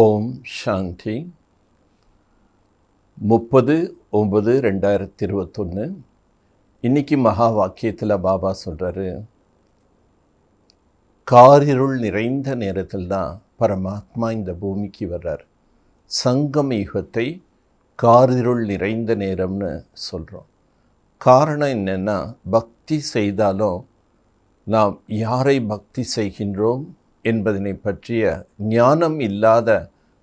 ஓம் சாந்தி. 30/9/2021. இன்னைக்கு மகா வாக்கியத்தில் பாபா சொல்கிறாரு, காரிருள் நிறைந்த நேரத்தில் தான் பரமாத்மா இந்த பூமிக்கு வர்றார். சங்கம யுகத்தை காரிருள் நிறைந்த நேரம்னு சொல்கிறோம். காரணம் என்னென்னா, பக்தி செய்தாலும் நாம் யாரை பக்தி செய்கின்றோம் என்பதனை பற்றிய ஞானம் இல்லாத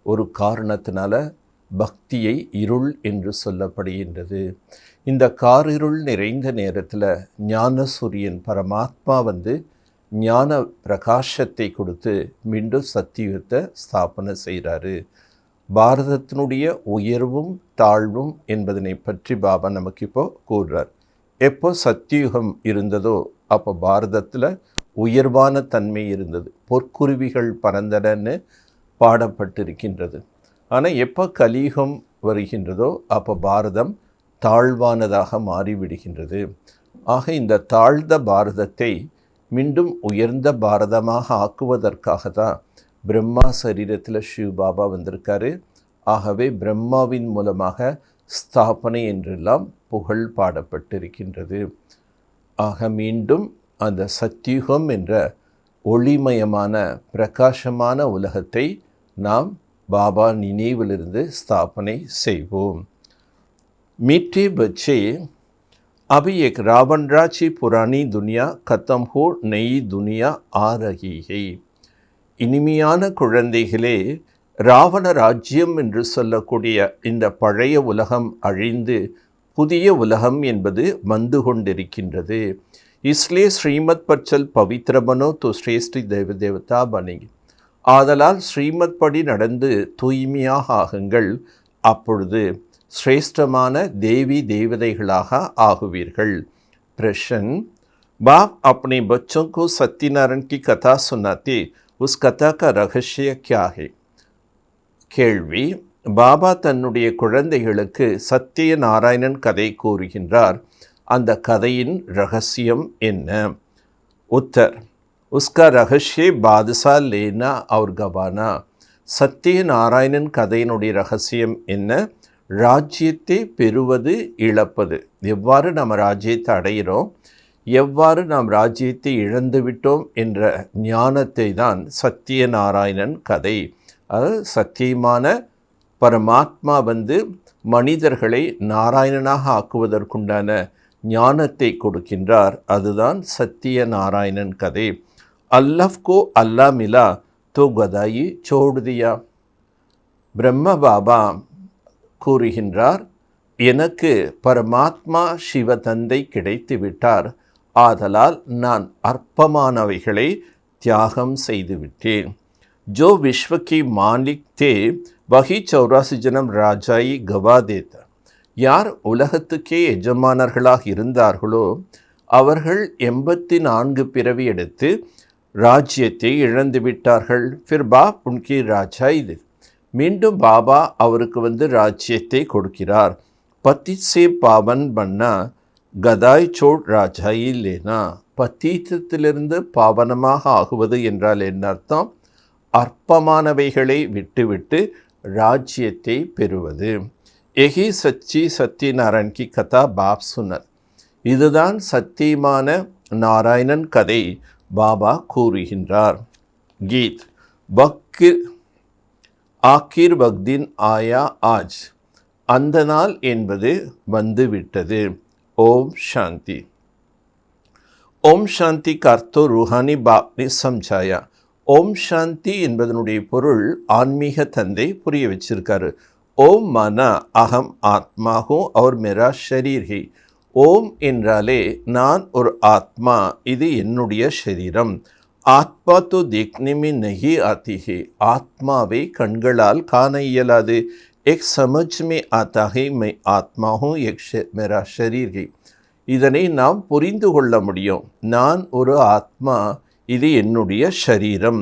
ஒரு காரணத்தினால பக்தியை இருள் என்று சொல்லப்படுகின்றது. இந்த காரிருள் நிறைந்த நேரத்தில் ஞான சூரியன் பரமாத்மா ஞான பிரகாசத்தை கொடுத்து மீண்டும் சத்தியுகத்தை ஸ்தாபனை செய்கிறாரு. பாரதத்தினுடைய உயர்வும் தாழ்வும் என்பதனை பற்றி பாபா நமக்கு இப்போ கூறுறார். எப்போ சத்தியுகம் இருந்ததோ அப்போ பாரதத்தில் உயர்வான தன்மை இருந்தது, பொற்குருவிகள் பறந்தனன்னு பாடப்பட்டிருக்கின்றது. ஆனால் எப்போ கலியுகம் வருகின்றதோ அப்போ பாரதம் தாழ்வானதாக மாறிவிடுகின்றது. ஆக இந்த தாழ்ந்த பாரதத்தை மீண்டும் உயர்ந்த பாரதமாக ஆக்குவதற்காக தான் பிரம்மா சரீரத்தில் சிவ பாபா வந்திருக்காரு. ஆகவே பிரம்மாவின் மூலமாக ஸ்தாபனை என்றெல்லாம் புகழ் பாடப்பட்டிருக்கின்றது. ஆக மீண்டும் அந்த சத்தியுகம் என்ற ஒளிமயமான பிரகாசமான உலகத்தை நாம் பாபா நினைவிலிருந்து ஸ்தாபனை செய்வோம். மீठे बच्चे, अभी एक रावण राजी पुरानी दुनिया खत्म हो नई दुनिया आ रही है. இனிமையான குழந்தைகளே, ராவண ராஜ்யம் என்று சொல்லக்கூடிய இந்த பழைய உலகம் அழிந்து புதிய உலகம் என்பது வந்து கொண்டிருக்கின்றது. इसलिए श्रीमत पर चल पवित्र बनो तो श्रेष्ठ देव देवता बनेंगे. ஆதலால் ஸ்ரீமத் படி நடந்து தூய்மையாக ஆகுங்கள், அப்பொழுது श्रेष्ठமான தேவி தேவதைகளாக ஆகுவீர்கள். प्रश्न, बाप अपने बच्चों को सत्यनारायण की कथा सुनाते, उस कथा का रहस्य क्या है? கேள்வி, பாபா தன்னுடைய குழந்தைகளுக்கு சத்தியநாராயணன் கதை கூறுகின்றார். அந்த கதையின் ரகசியம் என்ன? உத்தர், உஸ்கா ரகசிய பாதுஷா லேனா और கவானா. சத்தியநாராயணன் கதையினுடைய ரகசியம் என்ன? ராஜ்யத்தை பெறுவது இழப்பது. எவ்வாறு நாம் ராஜ்யத்தை அடைகிறோம், எவ்வாறு நாம் ராஜ்யத்தை இழந்து விட்டோம் என்ற ஞானத்தை தான் சத்தியநாராயணன் கதை. அது சத்தியமான பரமாத்மா மனிதர்களை நாராயணனாக ஆக்குவதற்குண்டான ஞானத்தை கொடுக்கின்றார். அதுதான் சத்தியநாராயணன் கதை. அல்லஃப் கோ அல்லா மிலா தோ கதாயி சோடு தியா. பிரம்ம பாபா கூறுகின்றார், எனக்கு பரமாத்மா சிவ தந்தை கிடைத்து விட்டார், ஆதலால் நான் அற்பமானவைகளை தியாகம் செய்து விட்டேன். जो विश्व के मालिक थे वही 84 जन्म ராஜாயி கவா தேதா. யார் உலகத்துக்கே எஜமானர்களாக இருந்தார்களோ அவர்கள் 84 பிறவி எடுத்து ராஜ்யத்தை இழந்து விட்டார்கள். ஃபிர் பாப் உன்கி ராஜா இது. மீண்டும் பாபா அவருக்கு ராஜ்யத்தை கொடுக்கிறார். பத்திசே பாவன் பண்ணா கதாய் சோட் ராஜாயி லேனா. பத்தீத்தத்திலிருந்து பாவனமாக ஆகுவது என்றால் என்ன அர்த்தம்? அற்பமானவைகளை விட்டுவிட்டு ராஜ்யத்தை பெறுவது. எஹி சச்சி சத்யநாராயண் கி கதா பாப் சுனர். இதுதான் சத்தியமான நாராயணன் கதை, பாபா கூறுகின்றார். கீத், பக்கிர் ஆக்கிர் வக்தின் ஆயா ஆஜ். அந்த நாள் என்பது வந்துவிட்டது. ஓம் சாந்தி. ஓம் சாந்தி கர்த்தோ ரூஹானி பாப்னி சம்சாயா. ஓம் சாந்தி என்பதனுடைய பொருள் ஆன்மீக தந்தை புரிய வச்சிருக்காரு. ஓம் மனா அகம் ஆத்மா ஹூ और मेरा शरीर है. ஓம் என்றாலே நான் ஒரு ஆத்மா, இது என்னுடைய சரீரம். ஆத்மா தோ देखने में नहीं आती है. ஆத்மாவை கண்களால் காண இயலாது. एक समझ में आता है मैं आत्मा हूँ, एक मेरा शरीर है. இதனை நாம் புரிந்து கொள்ள முடியும். நான் ஒரு ஆத்மா, இது என்னுடைய ஷரீரம்.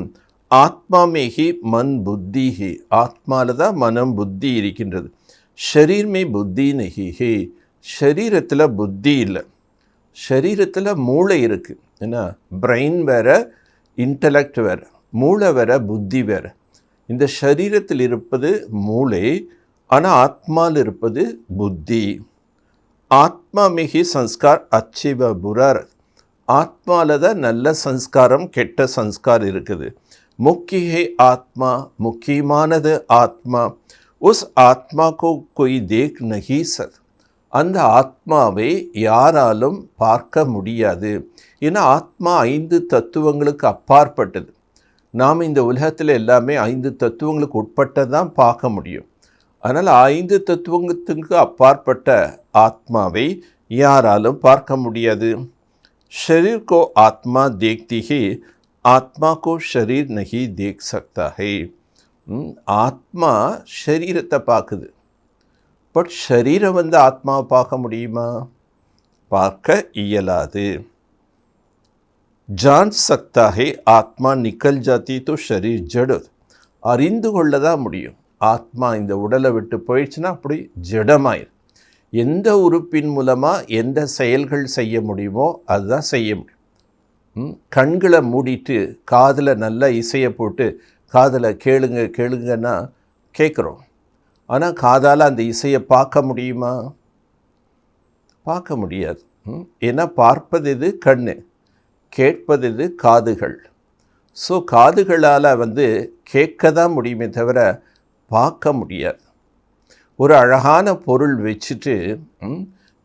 ஆத்மா மேஹி மன் புத்தி ஹே. ஆத்மாவில் தான் மனம் புத்தி இருக்கின்றது. ஷரீர் மே புத்தி நஹி ஹே. ஷரீரத்தில் புத்தி இல்லை, ஷரீரத்தில் மூளை இருக்குது. ஏன்னா பிரெயின் வேறு, இன்டலெக்ட் வேறு, மூளை வேறு, புத்தி வேறு. இந்த சரீரத்தில் இருப்பது மூளை, ஆனால் ஆத்மாவில் இருப்பது புத்தி. ஆத்மா மிகி சன்ஸ்கார் அச்சிவ புரர். ஆத்மாவில் தான் நல்ல சன்ஸ்காரம் கெட்ட சன்ஸ்கார் இருக்குது. முக்கிய ஆத்மா, முக்கியமானது ஆத்மா. உஸ் ஆத்மா கோ கொய் தேக் நஹி சக். அந்த ஆத்மாவை யாராலும் பார்க்க முடியாது. ஏன்னா ஆத்மா 5 தத்துவங்களுக்கு அப்பாற்பட்டது. நாம் இந்த உலகத்தில் எல்லாமே 5 தத்துவங்களுக்கு உட்பட்டதான் பார்க்க முடியும். அதனால் 5 தத்துவங்களுக்கு அப்பாற்பட்ட ஆத்மாவை யாராலும் பார்க்க முடியாது. ஷரீர் கோ ஆத்மா தேக்தி ஹை, ஆத்மா கோ ஷரீர் நஹி தேக் சக்தா ஹை. ஆத்மா ஷரீரத்தை பார்க்குது, பட் ஷரீரம் ஆத்மாவை பார்க்க முடியுமா? பார்க்க இயலாது. जान सकता है ஆத்மா நிக்கல் ஜாத்தி तो शरीर जड़. அறிந்து கொள்ள தான் முடியும். ஆத்மா இந்த உடலை விட்டு போயிடுச்சுன்னா அப்படி ஜடமாயிரு. எந்த உறுப்பின் மூலமாக எந்த செயல்கள் செய்ய முடியுமோ அதுதான் செய்ய முடியும். கண்களை மூடிட்டு காதில் நல்லா இசையை போட்டு காதில் கேளுங்க கேளுங்கன்னா கேட்குறோம். ஆனால் காதால் அந்த இசையை பார்க்க முடியுமா? பார்க்க முடியாது. ஏன்னா பார்ப்பது இது கண்ணு, கேட்பது இது காதுகள். ஸோ காதுகளால் கேட்க தான் முடியுமே தவிர பார்க்க முடியாது. ஒரு அழகான பொருள் வச்சுட்டு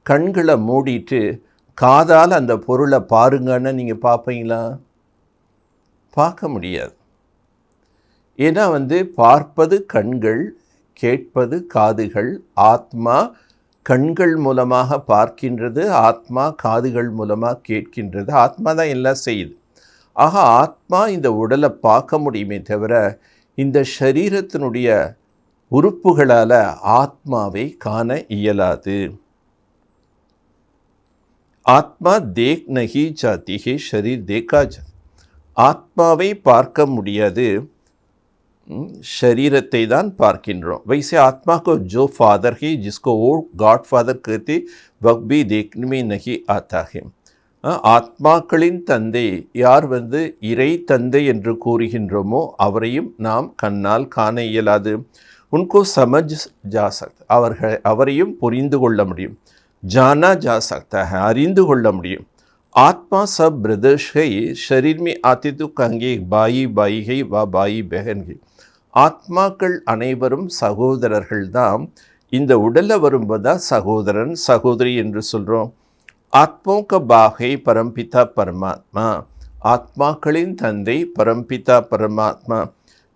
கண்களை மூடிட்டு காதால் அந்த பொருளை பாருங்கன்னு நீங்கள் பார்ப்பீங்களா? பார்க்க முடியாது. ஏன்னா பார்ப்பது கண்கள், கேட்பது காதுகள். ஆத்மா கண்கள் மூலமாக பார்க்கின்றது, ஆத்மா காதுகள் மூலமாக கேட்கின்றது. ஆத்மா தான் எல்லாம் செய்யுது. ஆக ஆத்மா இந்த உடலை பார்க்க முடியுமே தவிர இந்த சரீரத்தினுடைய உறுப்புகளால் ஆத்மாவை காண இயலாது. ஆத்மா தேக் நஹி ஜாத்தி ஹை, ஷரீர் தேக்கா ஜாத்தி. ஆத்மாவை பார்க்க முடியாது, शरीरத்தை தான் பார்க்கின்றோம். वैसे आत्मा को जो फादर है जिसको वो गॉड फादर कहते वह भी देखने में नहीं आता है. ஆத்மாக்களின் தந்தை யார் இறை தந்தை என்று கூறுகின்றோமோ அவரையும் நாம் கண்ணால் காண இயலாது. உன்கோ சமஜ் ஜா சக்தா, அவரையும் புரிந்து கொள்ள முடியும். ஜானா ஜா சக்தா है, அறிந்து கொள்ள முடியும். आत्मा सब ब्रदर्स है, शरीर में आते तो कहेंगे बाई बाई है व बाई बहन है. ஆத்மாக்கள் அனைவரும் சகோதரர்கள் தான். இந்த உடலில் வரும்போது சகோதரன் சகோதரி என்று சொல்கிறோம். ஆத்மோ க பாகை பரம்பிதா பரமாத்மா. ஆத்மாக்களின் தந்தை பரம்பிதா பரமாத்மா.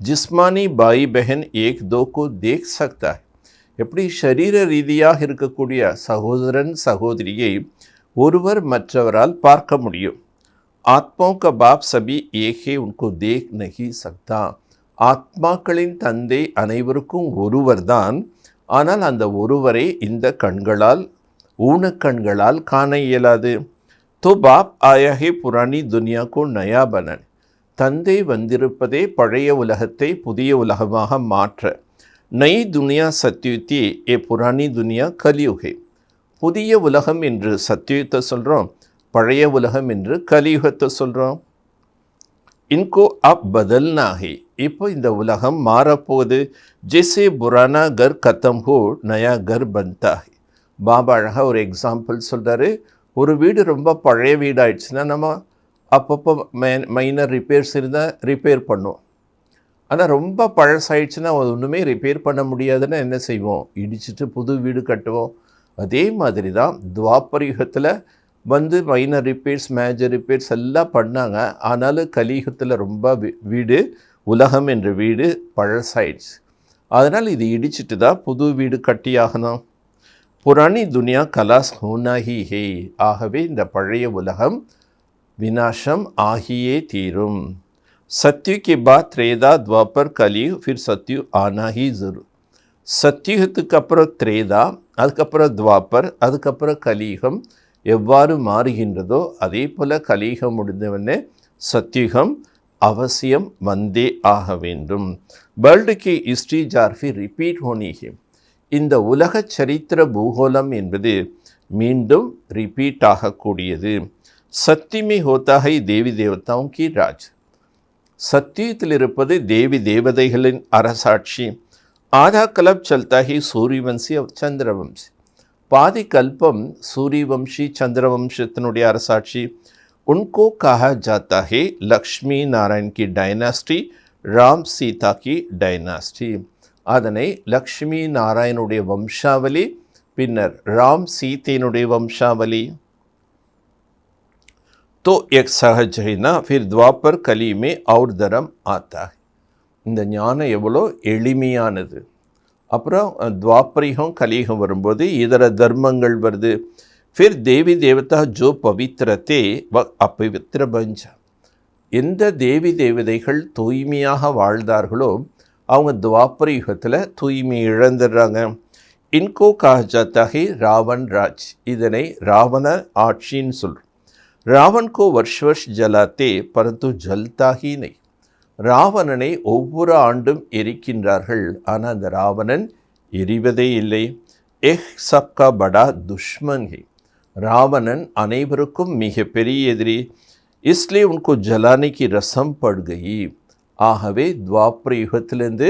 ஜிஸ்மானி பாய் பெஹன் ஏக் தோ கோ தேக் சக்தா. எப்படி ஷரீர ரீதியாக இருக்கக்கூடிய சகோதரன் சகோதரியை ஒருவர் மற்றவரால் பார்க்க முடியும். ஆத்மோ க பாப் சபி ஏகே உன்கோ தேக் நஹி சக்தா. ஆத்மாக்களின் தந்தை அனைவருக்கும் ஒருவர் தான். ஆனால் அந்த ஒருவரை இந்த கண்களால், ஊனக்கண்களால் காண இயலாது. तो बाप आया है पुरानी दुनिया को नया बनन. தந்தை வந்திருப்பதே பழைய உலகத்தை புதிய உலகமாக மாற்ற. நய் துனியா சத்யுத்தி ஏ புராணி துனியா கலியுகை. புதிய உலகம் என்று சத்யுகத்தை சொல்கிறோம், பழைய உலகம் என்று கலியுகத்தை சொல்கிறோம். இன்கோ அப் பதல்னா ஹை. இப்போ இந்த உலகம் மாறப்போகுது. ஜெய்சே புரானா கர் கத்தம் ஹோ நயா கர் பன்தா ஹை. பாபா அழகாக ஒரு எக்ஸாம்பிள் சொல்கிறாரு. ஒரு வீடு ரொம்ப பழைய வீடாயிடுச்சுன்னா நம்ம அப்பப்போ மைனர் ரிப்பேர்ஸ் இருந்தால் ரிப்பேர் பண்ணுவோம். ஆனால் ரொம்ப பழசாயிடுச்சுன்னா ஒன்றுமே ரிப்பேர் பண்ண முடியாதுன்னா என்ன செய்வோம்? இடிச்சிட்டு புது வீடு கட்டுவோம். அதே மாதிரி தான் துவாபர யுகத்தில் மைனர் ரிப்பேர்ஸ், மேஜர் ரிப்பேர்ஸ் எல்லாம் பண்ணாங்க. ஆனாலும் கலியுகத்தில் ரொம்ப வீடு, உலகம் என்ற வீடு பழசாயிடுச்சு. அதனால் இது இடிச்சிட்டு தான் புது வீடு கட்டியாகணும். புராணி துனியா கலாஸ் ஹோனாஹி ஹே. ஆகவே இந்த பழைய உலகம் விநாசம் ஆகியே தீரும். சத்யு கே பாத் திரேதா துவாபர் கலியுக் ஃபிர் சத்யு ஆனா ஹி ஜரூர். சத்யுகத்துக்கு அப்புறம் திரேதா, அதுக்கப்புறம் துவாபர், அதுக்கப்புறம் கலியுகம் எவ்வாறு மாறுகின்றதோ அதே போல் கலியுகம் முடிந்தவனே சத்யுகம் அவசியம் வந்தே ஆக வேண்டும். World Ki history ஜார்ஃபி repeat ஹோனி he. இந்த உலக சரித்திர பூகோளம் என்பது மீண்டும் ரிப்பீட் ஆகக்கூடியது. சத்தியமே ஹோத்தா ஹை தேவி தேவதாவும் கி ராஜ். சத்தியத்தில் இருப்பது தேவி தேவதைகளின் அரசாட்சி. ஆதா கல்ப் சல்தா ஹி சூரியவம்சி और சந்திரவம்சி. பாதி கல்பம் சூரியவம்சி சந்திரவம்சத்தினுடைய அரசாட்சி. उनको कहा जाता है लक्ष्मी नारायण की डायनास्टी, ராம் சீதா கி டைனாஸ்டி. அதனை லக்ஷ்மி நாராயணுடைய வம்சாவளி, பின்னர் ராம் சீதையினுடைய வம்சாவளி. तो एक सहज है ना, फिर द्वापर कली में और धर्म आता है. இந்த ஞானம் எவ்வளோ எளிமையானது. அப்புறம் துவாபரிகம் கலியுகம் வரும்போது இதர தர்மங்கள் வருது. फिर देवी देवता जो पवित्र थे वह अपवित्र बन जा. எந்த தேவி தேவதைகள் தூய்மையாக வாழ்ந்தார்களோ அவங்க துவாபர யுகத்தில் தூய்மை இழந்துடுறாங்க. இன்கோ கஹா ஜாத்தா ஹை ராவன் ராஜ். இதனை ராவண ஆட்சின்னு சொல்கிறோம். ராவன் கோ வருஷ வருஷ ஜலாத்தே பரந்து ஜல்தா ஹி நை. ராவணனை ஒவ்வொரு ஆண்டும் எரிக்கின்றார்கள், ஆனால் அந்த ராவணன் எரிவதே இல்லை. எஹ் சப்கா படா துஷ்மன் ஹை. ராவணன் அனைவருக்கும் மிக பெரிய எதிரி. इसलिए उनको जलाने की रसम पड़ गई. ஆகவே துவாபர யுகத்திலிருந்து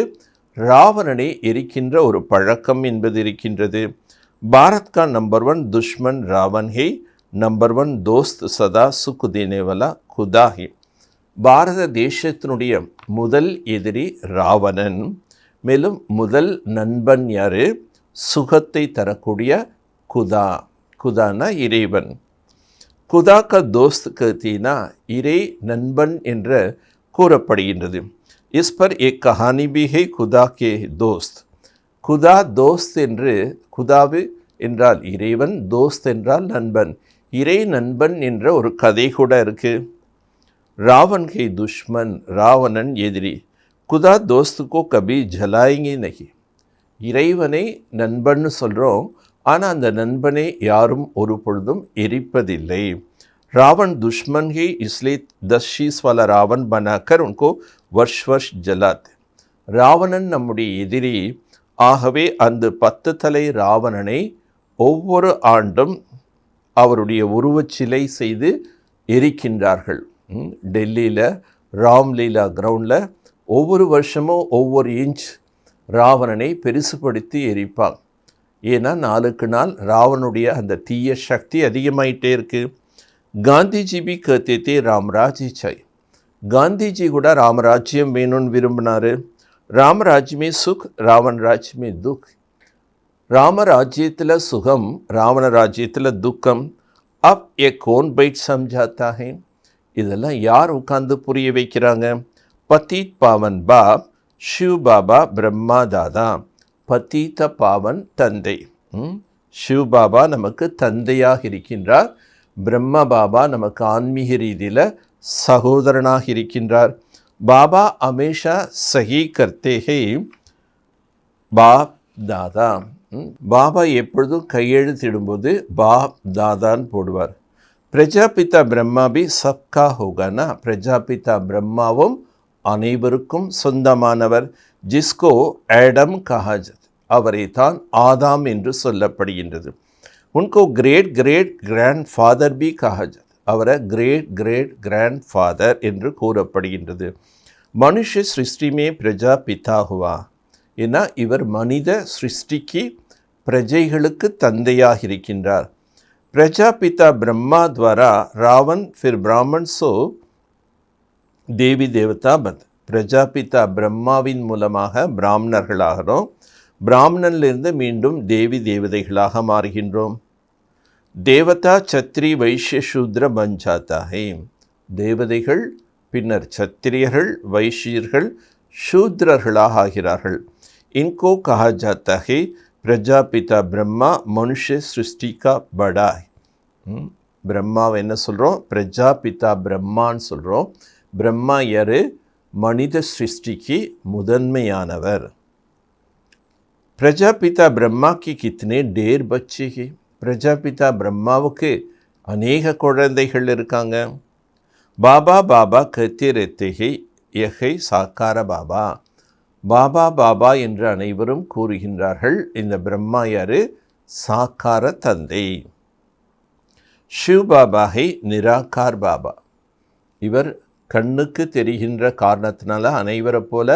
ராவணனை எரிக்கின்ற ஒரு பழக்கம் என்பது இருக்கின்றது. பாரத் கா நம்பர் 1 துஷ்மன் ராவன் ஹே, நம்பர் 1 தோஸ்த் சதா சுக் தேனேவாலா குதா ஹே. பாரத தேசத்தினுடைய முதல் எதிரி ராவணன், மேலும் முதல் நண்பன் யாரு? சுகத்தை தரக்கூடிய குதா. குதானா இறைவன். குதா கா தோஸ்த் கத்தீனா இறை நண்பன் என்று கூறப்படுகின்றது. இஸ் பர் ஏக் கஹானி பி ஹை குதா கே தோஸ்த். குதா தோஸ்த் என்று, குதாவு என்றால் இறைவன், தோஸ்த் என்றால் நண்பன், இறை நண்பன் என்ற ஒரு கதை கூட இருக்கு. ராவன் கே துஷ்மன், ராவணன் எதிரி. குதா தோஸ்துக்கோ கபி ஜலாயங்கி நகி. இறைவனை நண்பன்னு சொல்கிறோம், ஆனால் அந்த நண்பனை யாரும் ஒரு பொழுதும் எரிப்பதில்லை. ராவன் துஷ்மன் ஹி, இஸ்லே 10 शीश वाला रावण बनाकर उनको वर्ष वर्ष जलाते. ராவணன் நம்முடைய எதிரி. ஆகவே அந்த 10 தலை ராவணனை ஒவ்வொரு ஆண்டும் அவருடைய உருவச்சிலை செய்து எரிக்கின்றார்கள். டெல்லியில் ராம்லீலா கிரவுண்டில் ஒவ்வொரு வருஷமும் ஒவ்வொரு இன்ச் ராவணனை பெருசுபடுத்தி எரிப்பாங்க. ஏன்னா நாளுக்கு நாள் ராவனுடைய அந்த தீய சக்தி அதிகமாயிட்டே இருக்குது. காந்திஜி பி கத்தே ராமராஜ் சாய். காந்திஜி கூட ராமராஜ்யம் வேணும்னு விரும்பினார். ராமராஜ்யமே சுக், ராவன் ராஜ்யமே துக். ராமராஜ்யத்தில் சுகம், ராவண ராஜ்யத்தில் துக்கம். அப் ஏ கோன் பைட் சம்ஜாத்தா ஹே. இதெல்லாம் யார் உட்கார்ந்து புரிய வைக்கிறாங்க? பதீத் பாவன் பாப் ஷிவ் பாபா பிரம்மா தாதா. பதீத பாவன் தந்தை. சிவ் பாபா நமக்கு தந்தையாக இருக்கின்றார். பிரம்ம பாபா நமக்கு ஆன்மீக ரீதியில் சகோதரனாக இருக்கின்றார். பாபா ஹமேஷா சஹி கர்த்தே ஹை பாப் தாதா. பாபா எப்பொழுதும் கையெழுத்திடும்போது பாப் தாதான்னு போடுவார். பிரஜாபிதா பிரம்மா பி சப்கா ஹோகானா. பிரஜாபிதா பிரம்மாவும் அனைவருக்கும் சொந்தமானவர். ஜிஸ்கோ ஆடம் கஹாஜத். அவரை தான் ஆதாம் என்று சொல்லப்படுகின்றது. உன்கோ கிரேட் கிரேட் கிராண்ட் ஃபாதர் பி கஹாஜத். அவரை கிரேட் கிரேட் கிராண்ட் ஃபாதர் என்று கூறப்படுகின்றது. மனுஷ சிருஷ்டிமே பிரஜா பிதா ஹுவா. ஏன்னா இவர் மனித சிருஷ்டிக்கு பிரஜைகளுக்கு தந்தையாக இருக்கின்றார். பிரஜாபிதா பிரம்மா துவாரா ராவன் फिर ब्राह्मण सो தேவி தேவதா பந்த். பிரஜாபிதா பிரம்மாவின் மூலமாக பிராமணர்களாகிறோம். பிராமணனிலிருந்து மீண்டும் தேவி தேவதைகளாக மாறுகின்றோம். தேவதா சத்ரி வைஷ்ய சூத்ர பஞ்சாத்தா ஹே. தேவதைகள் பின்னர் சத்திரியர்கள், வைஷ்யர்கள், சூத்ரர்களாக ஆகிறார்கள். இன்கோ கஹா ஜாத்தா ஹே பிரஜாபிதா பிரம்மா மனுஷ சிருஷ்டி கா படா. பிரம்மாவை என்ன சொல்கிறோம்? பிரஜாபிதா பிரம்மான்னு சொல்கிறோம். பிரம்மா யாரு? மனித சிருஷ்டிக்கு முதன்மையானவர். பிரஜாபிதா பிரம்மாக்கு கித்தனை டேர் பச்சே ஹே. பிரஜாபிதா பிரம்மாவுக்கு அநேக குழந்தைகள் இருக்காங்க. பாபா பாபா கத்தே ரஹ்தே ஹே யஹை சாக்கார பாபா. பாபா பாபா என்று அனைவரும் கூறுகின்றார்கள். இந்த பிரம்மா யாரு? சாக்கார தந்தை. ஷிவ் பாபா ஹை நிராகார் பாபா. இவர் கண்ணுக்கு தெரிகின்ற காரணத்தினால அனைவரை போல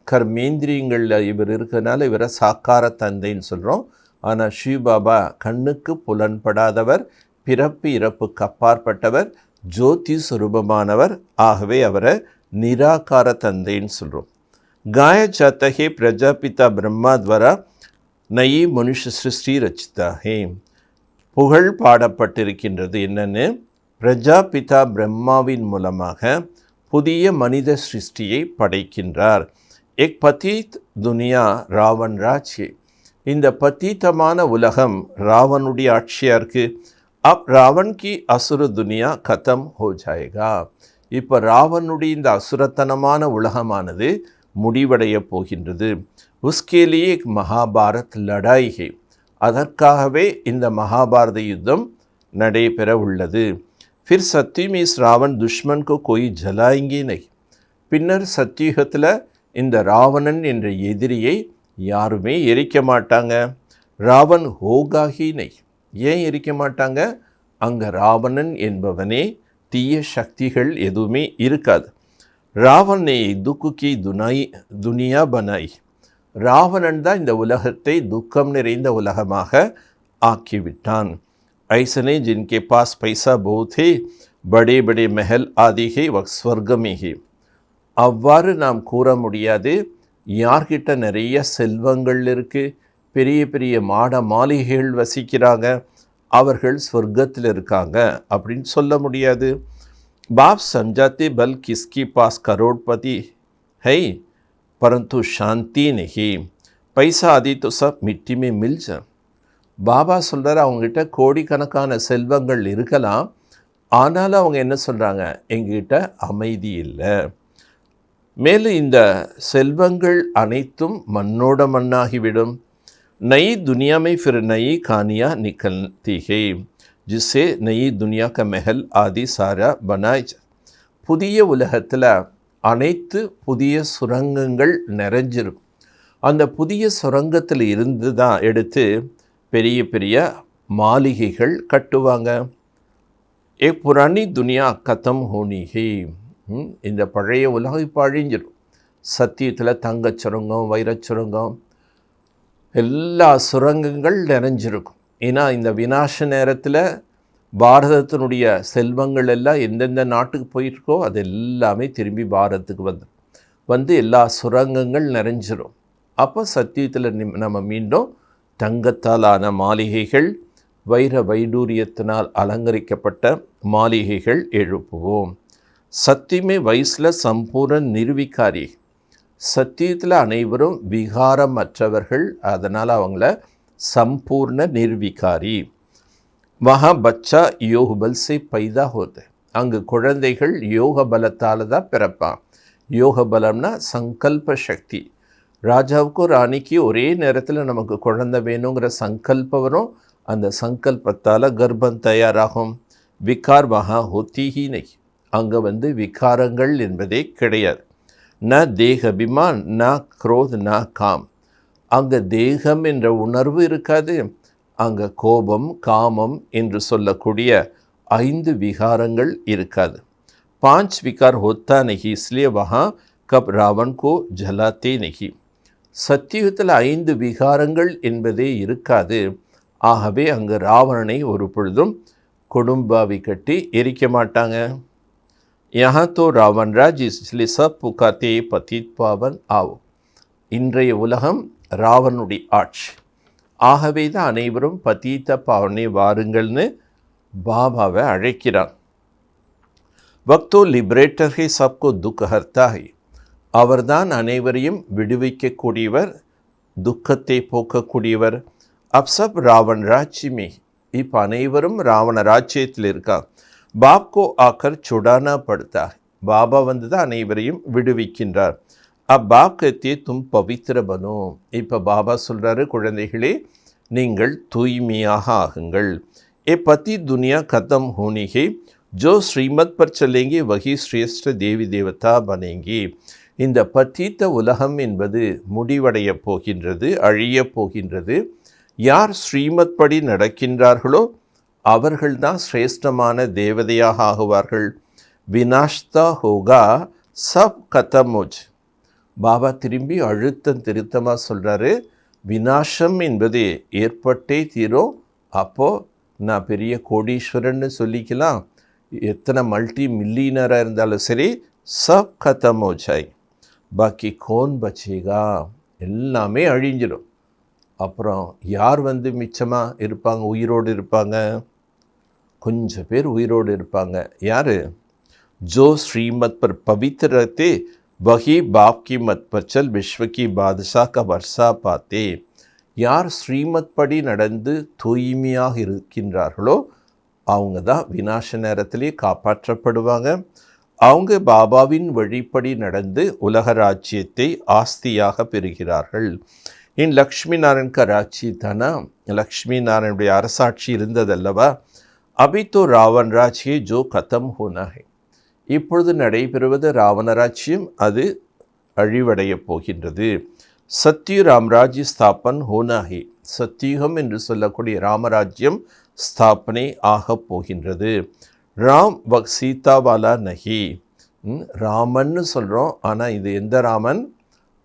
கர்மேந்திரியங்களில் இவர் இருக்கிறதுனால இவரை சாக்கார தந்தைன்னு சொல்கிறோம். ஆனால் ஸ்ரீபாபா கண்ணுக்கு புலன்படாதவர், பிறப்பு இறப்புக்கு அப்பாற்பட்டவர், ஜோதி சுரூபமானவர். ஆகவே அவரை நிராகார தந்தைன்னு சொல்கிறோம். गाया जाता है प्रजापिता ब्रह्मा द्वारा नई मनुष्य सृष्टि रचिता है. புகழ் பாடப்பட்டிருக்கின்றது என்னன்னு, பிரஜாபிதா பிரம்மாவின் மூலமாக புதிய மனித சிருஷ்டியை படைக்கின்றார். எக் பதீத் துனியா ராவன் ராஜ்ய. இந்த பதீத்தமான உலகம் ராவனுடைய ஆட்சியாக இருக்குது. அப் ராவன் கி அசுர துனியா கதம் ஹோ ஜாயேகா. இப்போ ராவனுடைய இந்த அசுரத்தனமான உலகமானது முடிவடைய போகின்றது. உஸ்கேலியே மகாபாரத் லடாய் ஹே. அதற்காகவே இந்த மகாபாரத யுத்தம் நடைபெற உள்ளது. फिर सत्य में इस रावण दुश्मन को कोई जलाएंगे नहीं. பின்னர் சத்தியுகத்தில் இந்த ராவணன் என்ற எதிரியை யாருமே எரிக்க மாட்டாங்க. ராவன் ஹோகாஹி நை. ஏன் எரிக்க மாட்டாங்க? அங்கே ராவணன் என்பவனே தீய சக்திகள் எதுவுமே இருக்காது. ராவன் நே துக்குக்கி துனியா பனாய். ராவணன் தான் இந்த உலகத்தை துக்கம் நிறைந்த உலகமாக ஆக்கிவிட்டான். ஐசனே ஜின்கே பாஸ் பைசா बहुत है, बड़े बड़े महल आदि है वह स्वर्ग में है. அவ்வாறு நாம் கூற முடியாது. யார்கிட்ட நிறைய செல்வங்கள் இருக்குது, பெரிய பெரிய மாட மாளிகைகள் வசிக்கிறாங்க, அவர்கள் ஸ்வர்க்கத்தில் இருக்காங்க அப்படின்னு சொல்ல முடியாது. बाप समझाते बल किसके पास करोड़पति है परंतु शांति नहीं. पैसा आदि तो सब मिट्टी में मिल जाए. பாபா சொல்கிறார், அவங்ககிட்ட கோடிக்கணக்கான செல்வங்கள் இருக்கலாம், ஆனாலும் அவங்க என்ன சொல்கிறாங்க, எங்ககிட்ட அமைதி இல்லை. மேலும் இந்த செல்வங்கள் அனைத்தும் மண்ணோட மண்ணாகிவிடும். நயி துனியாமை ஃபிர் நயி கானியா நிகழ்த்தி ஹே ஜிஸ்ஸே நயி துனியா க மெஹல் ஆதி சாரா பனாய். புதிய உலகத்தில் அனைத்து புதிய சுரங்கங்கள் நிறைஞ்சிரும். அந்த புதிய சுரங்கத்தில் இருந்து தான் எடுத்து பெரிய பெரிய மாளிகைகள் கட்டுவாங்க. ஏ புராணி துனியா கதம் ஹோனி ஹே. இந்த பழைய உலகம் இப்போ அழிஞ்சிடும். சத்தியத்தில் தங்கச் சுரங்கம், வைரச் சுரங்கம், எல்லா சுரங்கங்கள் நிறைஞ்சிருக்கும். ஏன்னா இந்த விநாச நேரத்தில் பாரதத்தினுடைய செல்வங்கள் எல்லாம் எந்தெந்த நாட்டுக்கு போயிருக்கோ அது எல்லாமே திரும்பி பாரதத்துக்கு வந்து எல்லா சுரங்கங்கள் நிறைஞ்சிரும். அப்போ சத்தியத்தில் நம்ம மீண்டும் தங்கத்தாலான மாளிகைகள், வைர வைடூரியத்தினால் அலங்கரிக்கப்பட்ட மாளிகைகள் எழுப்புவோம். சத்தியமே வயசில் சம்பூர்ண நிர்விகாரி. சத்தியத்தில் அனைவரும் விகாரமற்றவர்கள், அதனால் அவங்கள சம்பூர்ண நிர்விகாரி. வஹா பச்சா யோக பல் சே பைதா ஹோது. அங்கு குழந்தைகள் யோக பலத்தால் தான் பிறப்பான். யோக பலம்னா சங்கல்ப சக்தி. ராஜாவுக்கும் ராணிக்கு ஒரே நேரத்தில் நமக்கு குழந்தை வேணுங்கிற சங்கல்பம் வரும். அந்த சங்கல்பத்தால் கர்ப்பம் தயாராகும். விகார் வஹா ஹோத்தி ஹி நை. அங்கே விகாரங்கள் என்பதே கிடையாது. ந தேக அபிமான், ந குரோத், ந காம். அங்கே தேகம் என்ற உணர்வு இருக்காது. அங்கே கோபம், காமம் என்று சொல்லக்கூடிய 5 விகாரங்கள் இருக்காது. 5 விகார் ஹோத்தா நஹி, இஸ்லியே வஹா கப் ராவன் கோ ஜலாத்தே நஹி. சத்தியுகத்தில் 5 விகாரங்கள் என்பதே இருக்காது. ஆகவே அங்கு ராவணனை ஒரு பொழுதும் கொடும்பாவி கட்டி எரிக்க மாட்டாங்க. யஹா தோ ராவன் ராஜ் இஸ்லியே சப் புகாத்தே பதீத் பாவன் ஆவோ. இன்றைய உலகம் ராவனுடைய ஆட்சி. ஆகவே தான் அனைவரும் பதீத்த பாவனை வாருங்கள்னு பாபாவை அழைக்கிறான். வக்தோ லிபரேட்டர் ஹே சப்கோ துக்க ஹர்த்தா ஹே. அவர்தான் அனைவரையும் விடுவிக்கக்கூடியவர், துக்கத்தை போக்கக்கூடியவர். அப் சப் ராவன் ராஜ்யமே. இப்போ அனைவரும் ராவண ராஜ்யத்தில் இருக்காங்க. பாப்கோ ஆக்கர் சுடானா படுத்தா. பாபா தான் அனைவரையும் விடுவிக்கின்றார். பாப் கத்தியே தும் பவித்திர பனோ. இப்போ பாபா சொல்கிறாரு, குழந்தைகளே நீங்கள் தூய்மையாக ஆகுங்கள். ஏ பதி துனியா கதம் ஹோனிகே ஜோ ஸ்ரீமத் பர் சலேங்கே வகி ஸ்ரேஷ்ட தேவி தேவதா பனேங்கி. இந்த பத்தீத்த உலகம் என்பது முடிவடைய போகின்றது, அழியப் போகின்றது. யார் ஸ்ரீமத் படி நடக்கின்றார்களோ அவர்கள்தான் சிரேஷ்டமான தேவதையாக ஆகுவார்கள். வினாஷ்தா ஹோகா சப் கதமோஜ். பாபா திரும்பி அழுத்தம் திருத்தமாக சொல்கிறாரு, வினாசம் என்பது ஏற்பட்டே தீரும். அப்போது நான் பெரிய கோடீஸ்வரன்னு சொல்லிக்கலாம், எத்தனை மல்டி மில்லியனராக இருந்தாலும் சரி, சப் கதம் ஹோ ஜாய், பாக்கி கோன் பச்சேகா, எல்லாமே அழிஞ்சிடும். அப்புறம் யார் மிச்சமாக இருப்பாங்க, உயிரோடு இருப்பாங்க? கொஞ்சம் பேர் உயிரோடு இருப்பாங்க. யார்? ஜோ ஸ்ரீமத் பர் பவித்ர ரஹதே வஹி பாப் கி மத் பர் சல் விஸ்வ கி பாதுஷா கா வர்ஷா பாத்தே. யார் ஸ்ரீமத் படி நடந்து தூய்மையாக இருக்கின்றார்களோ அவங்க தான் வினாச நேரத்திலே காப்பாற்றப்படுவாங்க. அவங்க பாபாவின் வழிப்படி நடந்து உலக ராஜ்யத்தை ஆஸ்தியாக பெறுகிறார்கள். இன் லக்ஷ்மி நாராயண் க ராட்சி தானா, லக்ஷ்மி நாராயணுடைய அரசாட்சி இருந்ததல்லவா? அபி தோ ராவன் ராஜ்யே ஜோ கதம் ஹோனா ஹை. இப்பொழுது நடைபெறுவது ராவணராஜ்யம், அது அழிவடையப் போகின்றது. சத்யு ராம்ராஜ்ய ஸ்தாபன் ஹோனா ஹை. சத்தியுகம் என்று சொல்லக்கூடிய ராமராஜ்யம் ஸ்தாபனை ஆகப் போகின்றது. ராம் வக் சீதாவாலா நஹி. ராமன்னு சொல்கிறோம், ஆனால் இது எந்த ராமன்?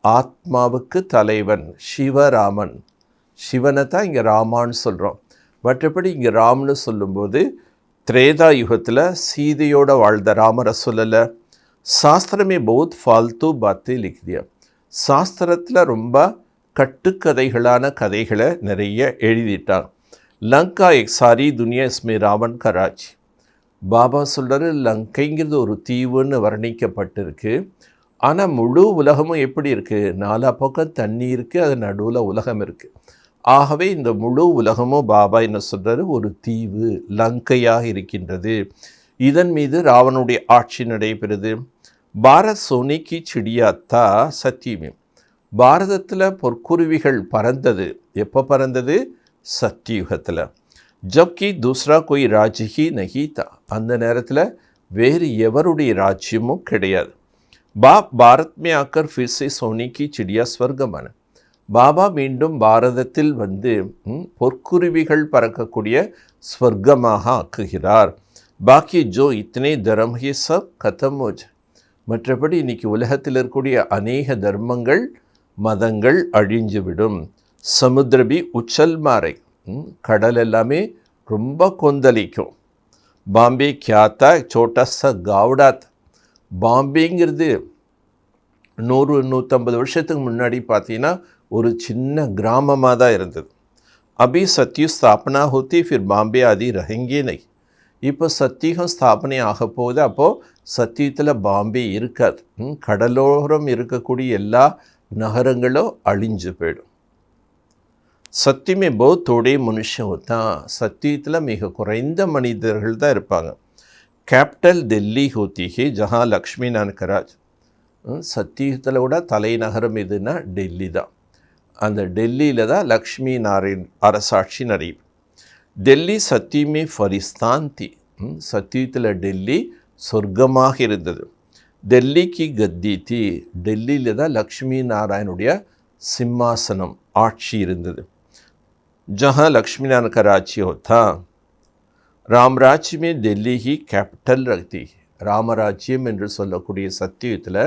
ஆத்மாவுக்கு தலைவன் சிவராமன். சிவனை தான் இங்கே ராமான்னு சொல்கிறோம். மற்றபடி இங்கே ராம்னு சொல்லும்போது திரேதா யுகத்தில் சீதையோடு வாழ்ந்த ராமரை சொல்லலை. சாஸ்திரமே பௌத் ஃபால்த்து பாத்து லிக்தியா. சாஸ்திரத்தில் ரொம்ப கட்டுக்கதைகளான கதைகளை நிறைய எழுதிட்டான். லங்கா எக் சாரி துனியா இஸ்மே ராவன் கராச்சி. பாபா சொல்கிறாரு, லங்கைங்கிறது ஒரு தீவுன்னு வர்ணிக்கப்பட்டிருக்கு. ஆனால் முழு உலகமும் எப்படி இருக்குது? நாலா பக்கம் தண்ணி இருக்குது, அது நடுவில் உலகம் இருக்குது. ஆகவே இந்த முழு உலகமும் பாபா என்ன சொல்கிறாரு, ஒரு தீவு லங்கையாக இருக்கின்றது. இதன் மீது ராவனுடைய ஆட்சி நடைபெறுது. பாரத் சோனிக்கு சிடியாத்தா சத்தியமே. பாரதத்தில் பொற்குருவிகள் பறந்தது. எப்போ பறந்தது? சத்தியுகத்தில். ஜப்கி தூசரா கோய் ராஜ்யி நஹீதா. அந்த நேரத்தில் வேறு எவருடைய ராஜ்யமும் கிடையாது. பாரத் மே ஆக்கர் ஃபிர் சே சோனிக்கு சிடியா ஸ்வர்கமான. பாபா மீண்டும் பாரதத்தில் பொற்குருவிகள் பறக்கக்கூடிய ஸ்வர்க்கமாக ஆக்குகிறார். பாக்கி ஜோ இத்தனை தர்ம ஹே சப் கதம் ஹோ ஜாய். மற்றபடி இன்னைக்கு உலகத்தில் இருக்கக்கூடிய அநேக தர்மங்கள் மதங்கள் அழிஞ்சுவிடும். சமுத்திரபி உச்சல் மாறை. கடல் எல்லாமே ரொம்ப கொந்தளிக்கும். பாம்பே கியாத்தா சோட்டா ச காவ்டாத். பாம்பேங்கிறது 100-150 வருஷத்துக்கு முன்னாடி பார்த்தீங்கன்னா ஒரு சின்ன கிராமமாக தான் இருந்தது. அபி சத்யு ஸ்தாபனா ஹோத்தி ஃபிர் பாம்பே ஆதி ரஹெங்கே நை. இப்போ சத்தியுகம் ஸ்தாபனை ஆக போகுது. அப்போது சத்தியத்தில் பாம்பே இருக்காது. கடலோரம் இருக்கக்கூடிய எல்லா நகரங்களும் அழிஞ்சு போயிடும். சத்தியமே பௌத் தோடே மனுஷன் தான். சத்தியத்தில் மிக குறைந்த மனிதர்கள் தான் இருப்பாங்க. கேபிட்டல் டெல்லி ஹோத்தி ஹே ஜஹா லக்ஷ்மி நான்கராஜ். சத்தியத்தில் விட தலைநகரம் எதுனா டெல்லி தான். அந்த டெல்லியில் தான் லக்ஷ்மி நாராயண் அரசாட்சி நடைபெறும். டெல்லி சத்தியமே ஃபரிஸ்தான் தி. சத்தியத்தில் டெல்லி சொர்க்கமாக இருந்தது. டெல்லிக்கு கத்தி தி. டெல்லியில் தான் லக்ஷ்மி நாராயணுடைய சிம்மாசனம் ஆட்சி இருந்தது. ஜஹா லக்ஷ்மி நாராயண் கா ராஜ்ய ஹோத்தா. ராம்ராஜ்யமே Delhi he capital ரக்தி. ராமராஜ்யம் என்று சொல்லக்கூடிய சத்தியத்தில்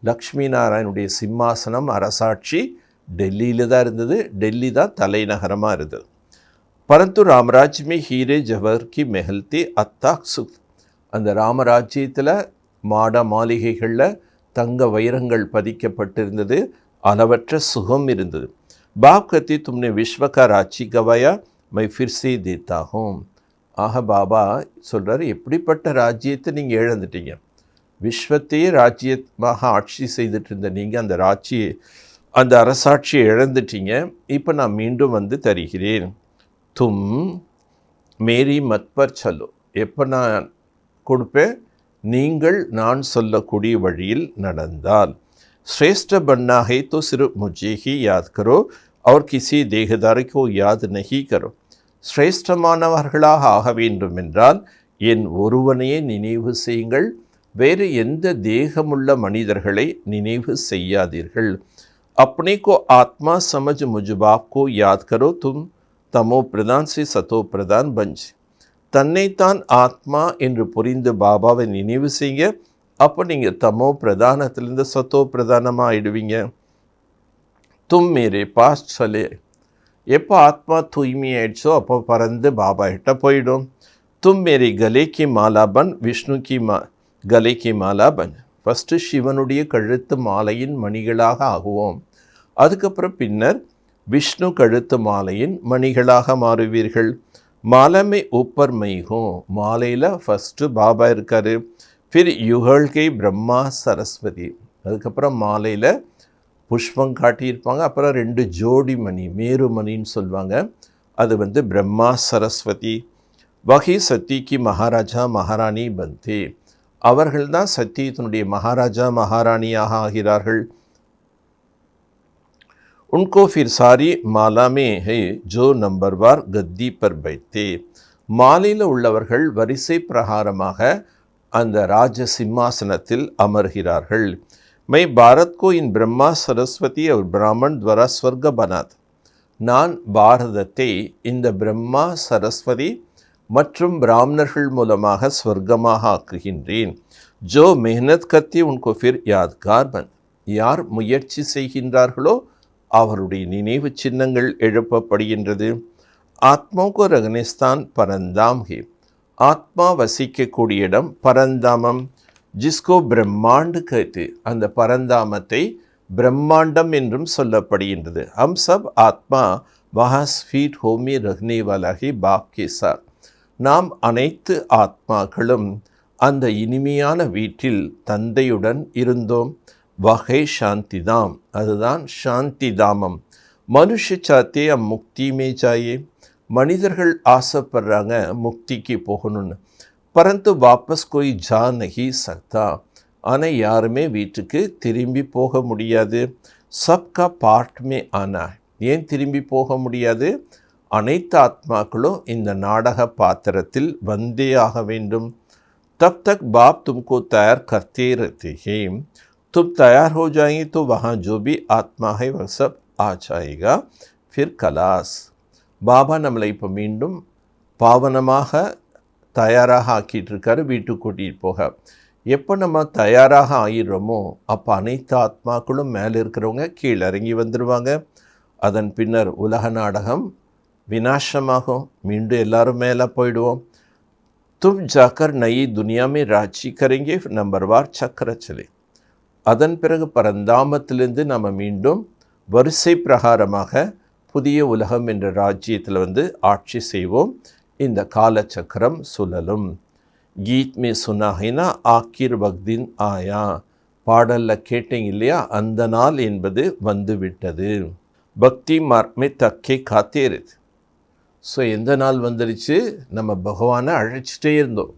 லக்ஷ்மி நாராயணுடைய சிம்மாசனம் அரசாட்சி டெல்லியில் தான் இருந்தது. டெல்லி தான் தலைநகரமாக இருந்தது. பரந்து ராமராஜ்யமே ஹீரே ஜவஹர் கி மெஹல்தி அத்தாக் சுக். அந்த ராமராஜ்யத்தில் மாட மாளிகைகளில் தங்க வைரங்கள் பதிக்கப்பட்டிருந்தது. அளவற்ற சுகம் இருந்தது. பாப் கத்தி தும்னே விஸ்வகா ராட்சி கவாயா மை ஃபிர்சி தேத்தாகும். ஆக பாபா சொல்கிறார், எப்படிப்பட்ட ராஜ்யத்தை நீங்கள் இழந்துட்டீங்க? விஸ்வத்தையே ராஜ்யமாக ஆட்சி செய்துட்டு இருந்த நீங்கள் அந்த அரசாட்சியை இழந்துட்டீங்க. இப்போ நான் மீண்டும் தருகிறேன். தும் மேரி மத்பர் சலோ. எப்போ நான் கொடுப்பேன்? நீங்கள் நான் சொல்லக்கூடிய வழியில் நடந்தால். श्रेष्ठ बनना है तो सिर्फ मुझे ही याद करो और किसी देहदारी को याद नहीं करो. சிரேஷ்டமானவர்களாக ஆக வேண்டும் என்றால் என் ஒருவனையே நினைவு செய்யுங்கள், வேறு எந்த தேகமுள்ள மனிதர்களை நினைவு செய்யாதீர்கள். अपने को आत्मा समझ मुझ बाप को याद करो, तुम तमो प्रधान से सतो प्रधान बन. தன்னைத்தான் ஆத்மா என்று புரிந்து பாபாவை நினைவு செய்ய. அப்போ நீங்கள் தமோ பிரதானத்திலிருந்து சத்தோ பிரதானமாக ஆயிடுவீங்க. தும் மேரே பாஸ் சலே, எப்போ ஆத்மா தூய்மையாயிடுச்சோ அப்போ பறந்து பாபா கிட்ட போயிடும். தும் மேரி கலே கி மாலாபன் விஷ்ணு கி கலே கி மாலாபன். ஃபஸ்ட்டு சிவனுடைய கழுத்து மாலையின் மணிகளாக ஆகுவோம். அதுக்கப்புறம் பின்னர் விஷ்ணு கழுத்து மாலையின் மணிகளாக மாறுவீர்கள். மாலமே ஊப்பர் மைகும், மாலையில் ஃபஸ்ட்டு பாபா இருக்கார். ஃபிர் யுகழ்கை பிரம்மா சரஸ்வதி. அதுக்கப்புறம் மாலையில் புஷ்பம் காட்டியிருப்பாங்க. அப்புறம் 2 ஜோடி மணி, மேருமணின்னு சொல்லுவாங்க. அது பிரம்மா சரஸ்வதி. வகி சத்திக்கு மகாராஜா மகாராணி பந்தே, அவர்கள் தான் சத்தியத்தினுடைய மகாராஜா மகாராணியாக ஆகிறார்கள். उनको फिर सारी माला में है जो नंबरवार गद्दी पर बैठते. மாலையில் உள்ளவர்கள் வரிசை பிரகாரமாக அந்த ராஜ சிம்மாசனத்தில் அமர்கிறார்கள். मैं भारत को इन ब्रह्मा सरस्वती और ब्राह्मण द्वारा स्वर्ग बनात. நான் பாரதத்தை இந்த பிரம்மா சரஸ்வதி மற்றும் பிராமணர்கள் மூலமாக ஸ்வர்க்கமாக ஆக்குகின்றேன். ஜோ மெஹனத் கர்த்தி உன்கோ ஃபிர் யாத்கார் பன். யார் முயற்சி செய்கின்றார்களோ அவருடைய நினைவு சின்னங்கள் எழுப்பப்படுகின்றது. ஆத்மாவுக்கு ரகனிஸ்தான் பரந்தாம் ஹே, ஆத்மா வசிக்கக்கூடிய இடம் பரந்தாமம். ஜிஸ்கோ பிரம்மாண்டு கருத்து, அந்த பரந்தாமத்தை பிரம்மாண்டம் என்றும் சொல்லப்படுகின்றது. ஹம் சப் ஆத்மா வஹா ஸ்வீட் ஹோமி ரஹ்னே வாலா ஹே பாப் கே சாத். நாம் அனைத்து ஆத்மாக்களும் அந்த இனிமையான வீட்டில் தந்தையுடன் இருந்தோம். வகை சாந்திதாம், அதுதான் சாந்தி தாமம். மனுஷ சாத்தே முக்தி மே சாயே, மனிதர்கள் ஆசைப்படுறாங்க முக்திக்கு போகணும்னு. பரந்து வாபஸ் கோய் ஜா நஹி சக்தா, ஆனால் யாருமே வீட்டுக்கு திரும்பி போக முடியாது. சப்கா பார்ட் மே ஆனா, ஏன் திரும்பி போக முடியாது? அனைத்து ஆத்மாக்களும் இந்த நாடக பாத்திரத்தில் வந்தே ஆக வேண்டும். तब तक बाप तुमको तैयार करते रहते हैं. तुम तैयार हो जाएंगे तो वहाँ जो भी आत्मा है वह सब आ जाएगा. फिर कलास. பாபா நம்மளை இப்போ மீண்டும் பாவனமாக தயாராக ஆக்கிட்டு இருக்காரு வீட்டுக்கு கூட்டிகிட்டு போக. எப்போ நம்ம தயாராக ஆயிடுறோமோ அப்போ அனைத்து ஆத்மாக்களும் மேலே இருக்கிறவங்க கீழே இறங்கி வந்துடுவாங்க. அதன் பின்னர் உலக நாடகம் விநாசமாகும். மீண்டும் எல்லாரும் மேலே போயிடுவோம். तुम जाकर नई दुनिया में ராட்சி करेंगे. நம்பர்வார் சக்கர चले. அதன் பிறகு பரந்தாமத்திலிருந்து நம்ம மீண்டும் வரிசை பிரகாரமாக புதிய உலகம் என்ற ராஜ்யத்தில் ஆட்சி செய்வோம். இந்த காலச்சக்கரம் சுழலும். கீத் மே சுனாஹினா ஆக்கிர் வக்தின் ஆயா, பாடலில் கேட்டீங்க இல்லையா, அந்த நாள் என்பது வந்து விட்டது. பக்தி மார்க்மே தக்கே காத்தேருது. ஸோ எந்த நாள் வந்துடுச்சு? நம்ம பகவானை அழைச்சிட்டே இருந்தோம்.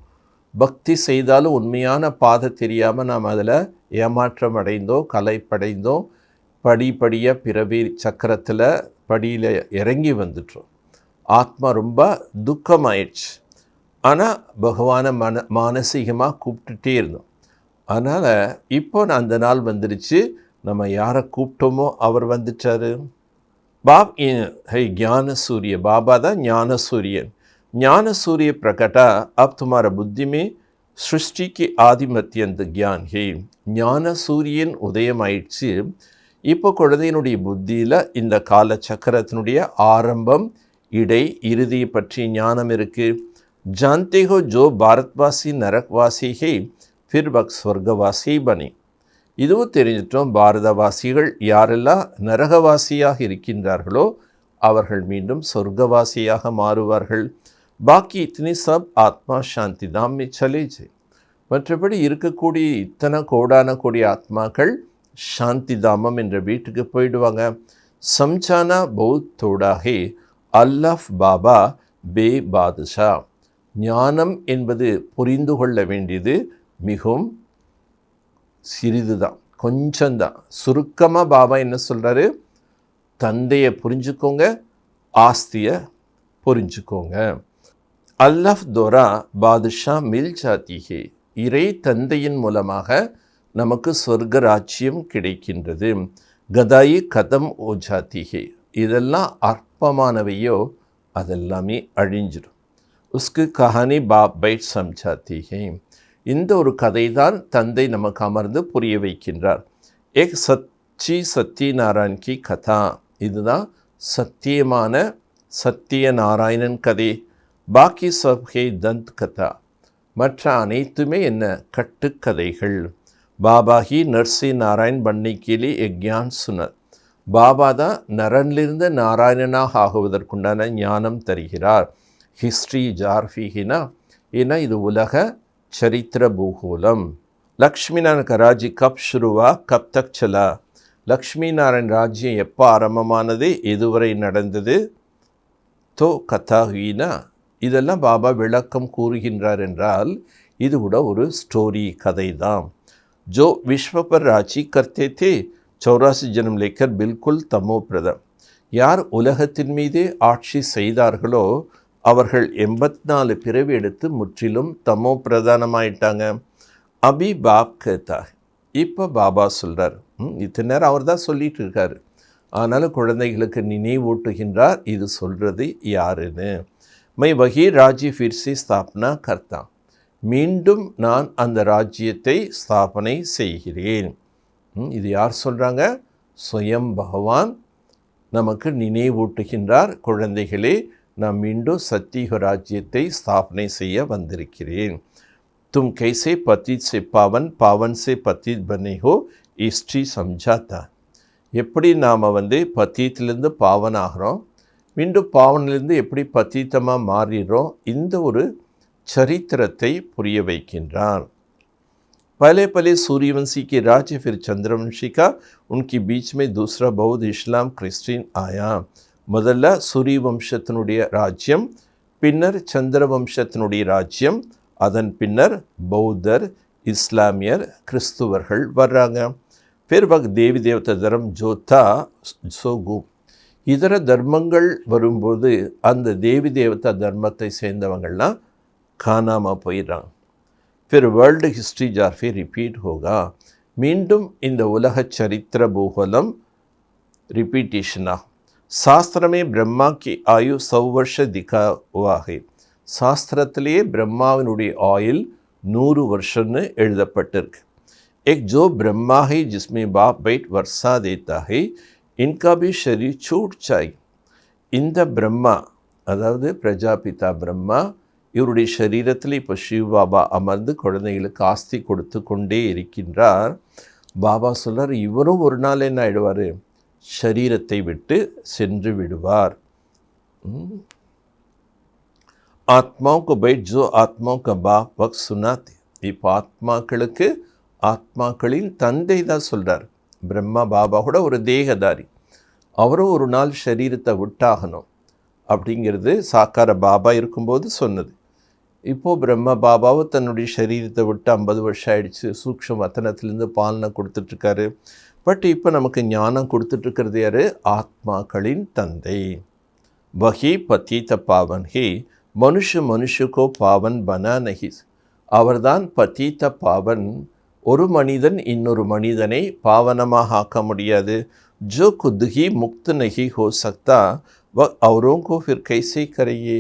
பக்தி செய்தாலும் உண்மையான பாதை தெரியாமல் நாம் அதில் ஏமாற்றம் அடைந்தோம், கலைப்படைந்தோம். படிப்படியாக பிறவி சக்கரத்தில் படியில் இறங்கி வந்துட்டோம். ஆத்மா ரொம்ப துக்கமாயிடுச்சு. ஆனால் பகவானை மானசீகமாக கூப்பிட்டுட்டே இருந்தோம். அதனால் இப்போ அந்த நாள் வந்துடுச்சு. நம்ம யாரை கூப்பிட்டோமோ அவர் வந்துட்டார். बाप है ज्ञान सूर्य, बाबा दा ज्ञान सूर्य. ज्ञान सूर्य प्रकटा, अब तुम्हारा बुद्धि में सृष्टि के आदिमत्यंत ज्ञान है. ஞான சூரியன் உதயமாயிடுச்சு. இப்போ குழந்தையினுடைய புத்தியில் இந்த கால சக்கரத்தினுடைய ஆரம்பம், இடை, இறுதியை பற்றி ஞானம் இருக்குது. जानते हो जो भारतवासी नरकवासी है फिर वक्त स्वर्गवासी बने. இதுவும் தெரிஞ்சிட்டோம். பாரதவாசிகள் யாரெல்லாம் நரகவாசியாக இருக்கின்றார்களோ அவர்கள் மீண்டும் சொர்க்கவாசியாக மாறுவார்கள். பாக்கி இத்தனை சப் ஆத்மா சாந்தி தாம் மே சலே ஜே. மற்றபடி இருக்கக்கூடிய இத்தனை கோடான கோடி ஆத்மாக்கள் சாந்தி தாமம் என்ற வீட்டுக்கு போயிடுவாங்க. சம்சானா பௌத் தோடாகே அல்லாஃப் பாபா பே பாதுஷா. ஞானம் என்பது புரிந்து கொள்ள வேண்டியது மிகவும் சிறிது தான், கொஞ்சம்தான். சுருக்கமாக பாபா என்ன சொல்கிறாரு? தந்தையை புரிஞ்சுக்கோங்க, ஆஸ்தியை புரிஞ்சுக்கோங்க. அல்லாஹ் தோரா பாதுஷா மில் ஜாத்தி ஹே. இறை தந்தையின் மூலமாக நமக்கு சொர்க்க ராஜ்யம் கிடைக்கின்றது. கதாயி கதம் ஓ ஜாத்தி ஹே. இதெல்லாம் அற்பமானவையோ அதெல்லாமே அழிஞ்சிடும். उसकी कहानी बाप बैठ समझाती है. இந்த ஒரு கதை தான் தந்தை நமக்கு அமர்ந்து புரிய வைக்கின்றார். एक सच्ची சத்யநாராயண் கி கதா, இதுதான் சத்தியமான சத்யநாராயணன் கதை. பாக்கி சப் ஹே தந்த் கதா, மற்ற அனைத்துமே என்ன, கட்டுக்கதைகள். பாபா ஹி நர்சி நாராயண் பண்ணை கீழே எக்ஞான் சுனர், பாபா தான் நரனிலிருந்து நாராயணனாக ஆகுவதற்குண்டான ஞானம் தருகிறார். ஹிஸ்ட்ரி ஜார்ஃபிஹினா, ஏன்னா இது உலக சரித்திர பூகோளம். லக்ஷ்மி நாராயண் ராஜ்ய கப் ஷுருவா கப் தக் சலா, லக்ஷ்மி நாராயண் ராஜ்யம் எப்போ ஆரம்பமானது, எதுவரை நடந்தது. தோ கதாஹீனா, இதெல்லாம் பாபா விளக்கம் கூறுகின்றார் என்றால் இது கூட ஒரு ஸ்டோரி, கதை தான். ஜோ விஸ்வ பர் ராஜி கர்த்தே தே 84 ஜன்ம் லேக்கர் பில்குல் தமோ பிரதம், யார் உலகத்தின் மீதே ஆட்சி செய்தார்களோ அவர்கள் 84 பிறவி எடுத்து முற்றிலும் தமோ பிரதானமாயிட்டாங்க. அபி பாப் கேத்தா, இப்போ பாபா சொல்கிறார். இத்தனை நேரம் அவர் தான் சொல்லிட்டு இருக்காரு, ஆனாலும் குழந்தைகளுக்கு நினைவூட்டுகின்றார் இது சொல்கிறது யாருன்னு. மை வகி ராஜ்ய ஃபிர்சி ஸ்தாபனா கர்த்தா, மீண்டும் நான் அந்த ராஜ்யத்தை ஸ்தாபனை செய்கிறேன். இது யார் சொல்கிறாங்க? ஸ்வயம் பகவான் நமக்கு நினைவூட்டுகின்றார், குழந்தைகளே நான் மீண்டும் சத்தியுக ராஜ்யத்தை ஸ்தாபனை செய்ய வந்திருக்கிறேன். तुम कैसे पतित से पावन, पावन से पतित बने हो, हिस्ट्री समझाता. எப்படி நாம் பத்தீத்திலேருந்து பாவன் ஆகிறோம், மீண்டும் பாவனிலிருந்து எப்படி பத்தீத்தமாக மாறிடுறோம், இந்த ஒரு சரித்திரத்தை புரிய வைக்கின்றார். पहले पहले सूर्यवंशी के राज्य, फिर चंद्रवंशी का, उनके बीच में दूसरा बौद्ध इस्लाम क्रिस्टियन आया. முதல்ல சூரிய வம்சத்தினுடைய ராஜ்யம், பின்னர் சந்திர வம்சத்தினுடைய ராஜ்யம், அதன் பின்னர் பௌத்தர், இஸ்லாமியர், கிறிஸ்துவர்கள் வர்றாங்க. फिर वक्त தேவி தேவதா தர்மம் ஜோதா சோகு, இதர தர்மங்கள் வரும்போது அந்த தேவி தேவதா தர்மத்தை சேர்ந்தவங்கள்லாம் காணாமல் போயிடுறாங்க. फिर வேர்ல்டு ஹிஸ்ட்ரி ஜார்ஃபி ரிப்பீட் होगा, மீண்டும் இந்த உலக சரித்திர பூகோளம் ரிப்பீட்டேஷனாக. शास्त्र में ब्रह्मा की आयु 100 वर्ष दिखा हुआ है, சாஸ்திரத்திலேயே பிரம்மாவினுடைய ஆயுள் 100 வருஷம்னு எழுதப்பட்டிருக்கு. एक जो ब्रह्मा है जिसमें बाप बैठ वर्षा देता है, इनका भी शरीर छूट जाए. இந்த பிரம்மா, அதாவது பிரஜாபிதா பிரம்மா, இவருடைய சரீரத்தில் இப்போ சிவ பாபா அமர்ந்து குழந்தைகளுக்கு ஆஸ்தி கொடுத்து கொண்டே இருக்கின்றார். பாபா சொல்கிறார், இவரும் ஒரு நாள் என்ன ஆயிடுவார், சரீரத்தை விட்டு சென்று விடுவார். ஆத்மாओं को बैठ जो आत्माओं का बाप वक्त सुनाते, இப்போ ஆத்மாக்களுக்கு ஆத்மாக்களின் தந்தை தான் சொல்கிறார். பிரம்மா பாபா கூட ஒரு தேகதாரி, அவரும் ஒரு நாள் சரீரத்தை விட்டாகணும் அப்படிங்கிறது சாக்கார பாபா இருக்கும்போது சொன்னது. இப்போது பிரம்மா பாபாவும் தன்னுடைய சரீரத்தை விட்டு 50 வருஷம் ஆயிடுச்சு, சூக்ஷ்ம வத்தனத்திலேருந்து பாலனை கொடுத்துட்ருக்காரு. பட் இப்போ நமக்கு ஞானம் கொடுத்துட்ருக்கிறது யார்? ஆத்மாக்களின் தந்தை. வஹி பத்தீத பாவன் ஹே, மனுஷ மனுஷுக்கோ பாவன் பனா நஹி, அவர்தான் பத்தீத பாவன். ஒரு மனிதன் இன்னொரு மனிதனை பாவனமாக ஆக்க முடியாது. ஜோ குத்ஹி முக்த் நஹி ஹோ சக்தா வ அவரோं को फिर कैसे करेंगे,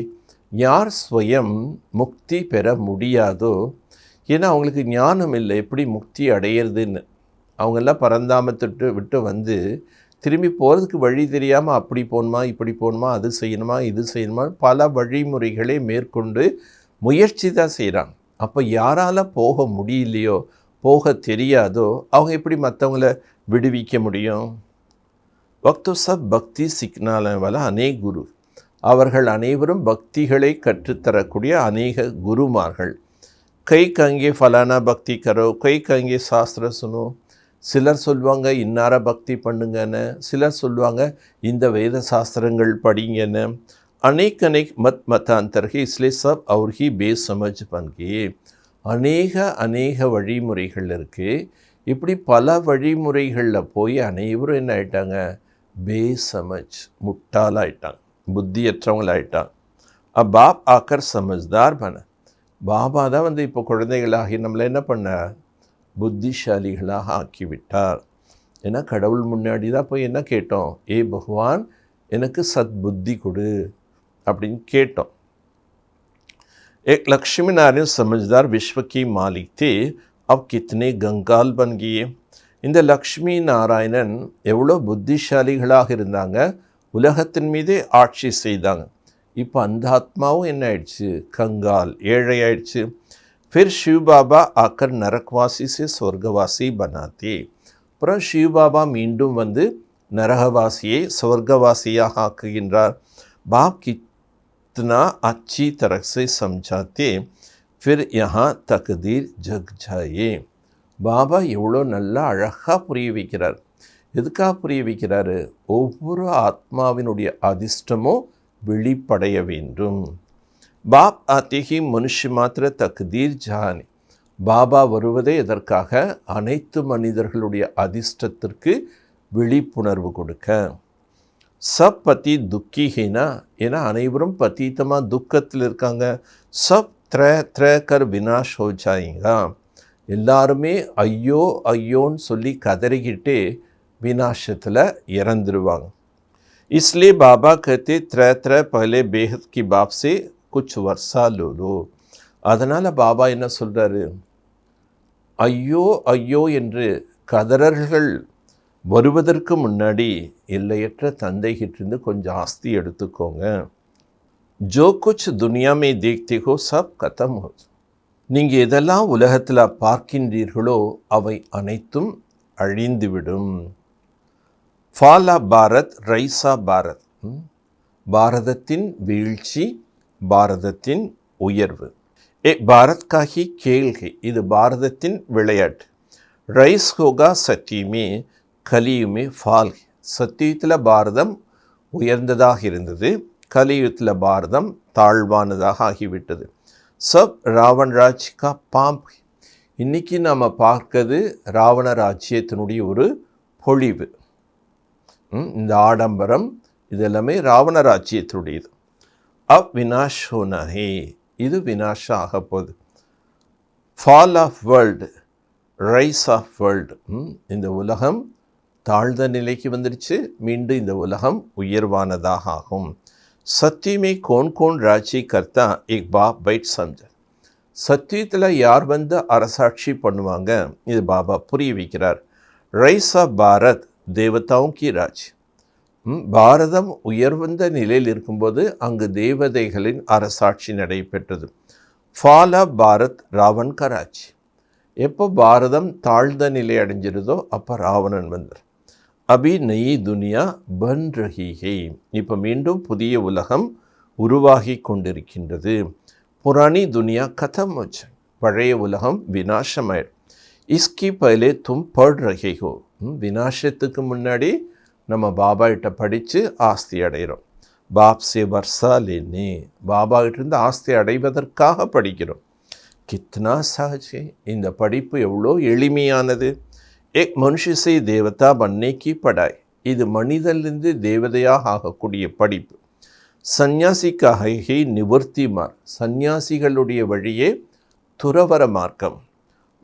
யார் ஸ்வயம் முக்தி பெற முடியாதோ, ஏன்னா அவங்களுக்கு ஞானம் இல்லை எப்படி முக்தி அடையிறதுன்னு. அவங்கெல்லாம் பரந்தாமத்தை விட்டு திரும்பி போகிறதுக்கு வழி தெரியாமல் அப்படி போகணுமா, இப்படி போகணுமா, அது செய்யணுமா, இது செய்யணுமா, பல வழிமுறைகளை மேற்கொண்டு முயற்சி தான் செய்கிறாங்க. அப்போ யாரால் போக முடியலையோ, போக தெரியாதோ, அவங்க எப்படி மற்றவங்கள விடுவிக்க முடியும்? வக்து சப் பக்தி சிக்னாலவால அநேக குரு, அவர்கள் அனைவரும் பக்திகளை கற்றுத்தரக்கூடிய அநேக குருமார்கள். கை கங்கே ஃபலானா பக்தி கரோ, கை கங்கே சாஸ்திர சுனோ, சிலர் சொல்லுவாங்க இன்னார பக்தி பண்ணுங்கன்னு, சிலர் சொல்லுவாங்க இந்த வேத சாஸ்திரங்கள் படிங்கன்னு. அநேக் மத் மத்தாந்தர் ஹி, இஸ்லே சப் அவர் ஹி பேசமஜ் பன்கே, அநேக வழிமுறைகள் இருக்குது. இப்படி பல வழிமுறைகளில் போய் அனைவரும் என்ன ஆயிட்டாங்க, பேசமஜ், முட்டாளாயிட்டாங்க, புத்தியற்றவங்களாயிட்டாங்க. பாப் ஆக்கர் சமஜ்தார் பன, பாபா தான் இப்போ குழந்தைகளாகி நம்மளை என்ன பண்ண, புத்திசாலிகளாக ஆக்கிவிட்டார். ஏன்னா கடவுள் முன்னாடி தான் போய் என்ன கேட்டோம், ஏ பகவான் எனக்கு சத் புத்தி கொடு அப்படின்னு கேட்டோம். एक लक्ष्मी नारायण समझदार विश्व की मालिक थे, अब कितने गंगाल बन गए. இந்த லக்ஷ்மி நாராயணன் எவ்வளோ புத்திசாலிகளாக இருந்தாங்க, உலகத்தின் மீதே ஆட்சி செய்தாங்க. இப்போ அந்த ஆத்மாவும் என்ன ஆயிடுச்சு, கங்கால், ஏழை ஆயிடுச்சு. फिर शिव बाबा आकर नरकवासी से स्वर्गवासी बनाते. அப்புறம் शिव बाबा மீண்டும் வந்து நரகவாசியை स्वर्गवासिயாக ஆக்குகின்றார். बाप कितना अच्छी तरह से समझाते, फिर यहाँ तकदीर जग जाए. பாபா எவ்வளோ நல்லா அழகாக புரிய வைக்கிறார். எதுக்காக புரிய வைக்கிறாரு, ஒவ்வொரு ஆத்மாவினுடைய அதிர்ஷ்டமும் வெளிப்படைய வேண்டும். பாப் ஆத்திகி மனுஷ மாத்திர தக்தீர் ஜானி. பாபா வருவதே எதற்காக, அனைத்து மனிதர்களுடைய அதிர்ஷ்டத்திற்கு விழிப்புணர்வு கொடுக்க. சப் பதி துக்கிஹினா, ஏன்னா அனைவரும் பதீத்தமாக துக்கத்தில் இருக்காங்க. சப் த்ர கர் வினாஷ் ஹோ ஜாயேங்கா. எல்லாருமே ஐயோ ஐயோன்னு சொல்லி கதறிக்கிட்டே வினாசத்தில் இறந்துருவாங்க. इसलिए बाबा कहते त्र पहले बेहद की बाप से कुछ वर्षा लो. அதனால் பாபா என்ன சொல்கிறாரு, ஐயோ ஐயோ என்று கதறல்கள் வருவதற்கு முன்னாடி எல்லையற்ற தந்தைகிட்டிருந்து கொஞ்சம் ஆஸ்தி எடுத்துக்கோங்க. ஜோ குச் துனியா மே தேக்தே ஹோ சப் கதம் ஹோ. நீங்கள் எதெல்லாம் உலகத்தில் பார்க்கின்றீர்களோ அவை அனைத்தும் அழிந்துவிடும். ஃபாலா பாரத் ரைசா பாரத். பாரதத்தின் வீழ்ச்சி, பாரதத்தின் உயர்வு. பாரத் காஹி கேள்கை, இது பாரதத்தின் விளையாட்டு. ரைஸ் ஹோகா சத்தியுமே கலியுமே ஃபால். சத்தியத்தில் பாரதம் உயர்ந்ததாக இருந்தது, கலியுகத்தில் பாரதம் தாழ்வானதாக ஆகிவிட்டது. சப் ராவண் ராஜ் கா பாம்ப். இன்றைக்கி நாம் பார்க்கிறது ராவண ராஜ்யத்தினுடைய ஒரு பொழிவு. இந்த ஆடம்பரம் இதெல்லாமே ராவண ராஜ்யத்தினுடையது. அப் வினாஷ் ஹோனஹே, இது வினாஷம் ஆக போகுது. Fall of world, rise of world. இந்த உலகம் தாழ்ந்த நிலைக்கு வந்துடுச்சு, மீண்டும் இந்த உலகம் உயர்வானதாக ஆகும். சத்தியமே கோன் கோன் ராஜ்ய கர்த்தா ஏக் பாப் பைட் சம்ஜர். சத்தியத்தில் யார் வந்து அரசாட்சி பண்ணுவாங்க, இது பாபா புரிய வைக்கிறார். ரைஸ் ஆஃப் பாரத் தேவதாவும் கி ராஜ். பாரதம் உயர்வந்த நிலையில் இருக்கும்போது அங்கு தேவதைகளின் அரசாட்சி நடைபெற்றது. ஃபால் ஆஃப் பாரத் ராவன் கா ராஜ். எப்போ பாரதம் தாழ்ந்த நிலை அடைஞ்சிருதோ அப்போ ராவணன் வந்தார். அபி நயி துனியா பன் ரஹி ஹே. இப்போ மீண்டும் புதிய உலகம் உருவாகி கொண்டிருக்கின்றது. புராணி துனியா கதம் வச்சு, பழைய உலகம் வினாசமாயிடும். இஸ்கி பயிலே தும் பட் ரஹே ஹோ. வினாசத்துக்கு முன்னாடி நம்ம பாபா கிட்ட படித்து ஆஸ்தி அடைகிறோம். பாப் சே வர்ஷா லேனே, பாபா கிட்டேருந்து ஆஸ்தி அடைவதற்காக படிக்கிறோம். கித்னா சஹஜ். இந்த படிப்பு எவ்வளோ எளிமையானது. एक मनुष्य से देवता बनने की पढ़ाई. இது மனிதனிலிருந்து தேவதையாக ஆகக்கூடிய படிப்பு. சந்நியாசி கஹை நிவர்த்தி மார்க். சந்நியாசிகளுடைய வழியே துறவர மார்க்கம்.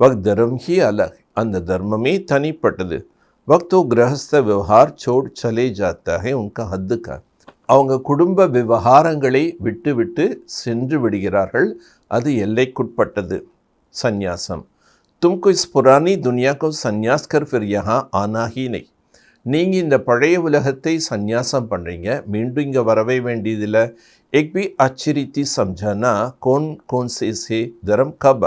வக் தர்மம் ஹி அலக். அந்த தர்மமே தனிப்பட்டது. வக்தோ கிரகஸ்த விவகார் சோட் சலே ஜாத்தா ஹை உன்கா ஹத்து கா. அவங்க குடும்ப விவகாரங்களை விட்டு விட்டு சென்று விடுகிறார்கள், அது எல்லைக்குட்பட்டது. சந்நியாசம். तुमको इस पुरानी दुनिया को संन्यास कर फिर यहाँ आना ही नहीं. நீங்கள் இந்த பழைய உலகத்தை சந்நியாசம் பண்ணுறீங்க, மீண்டும் இங்கே வரவே வேண்டியதில்லை. एक भी अच्छी रीति समझाना कौन कौन से धर्म कब.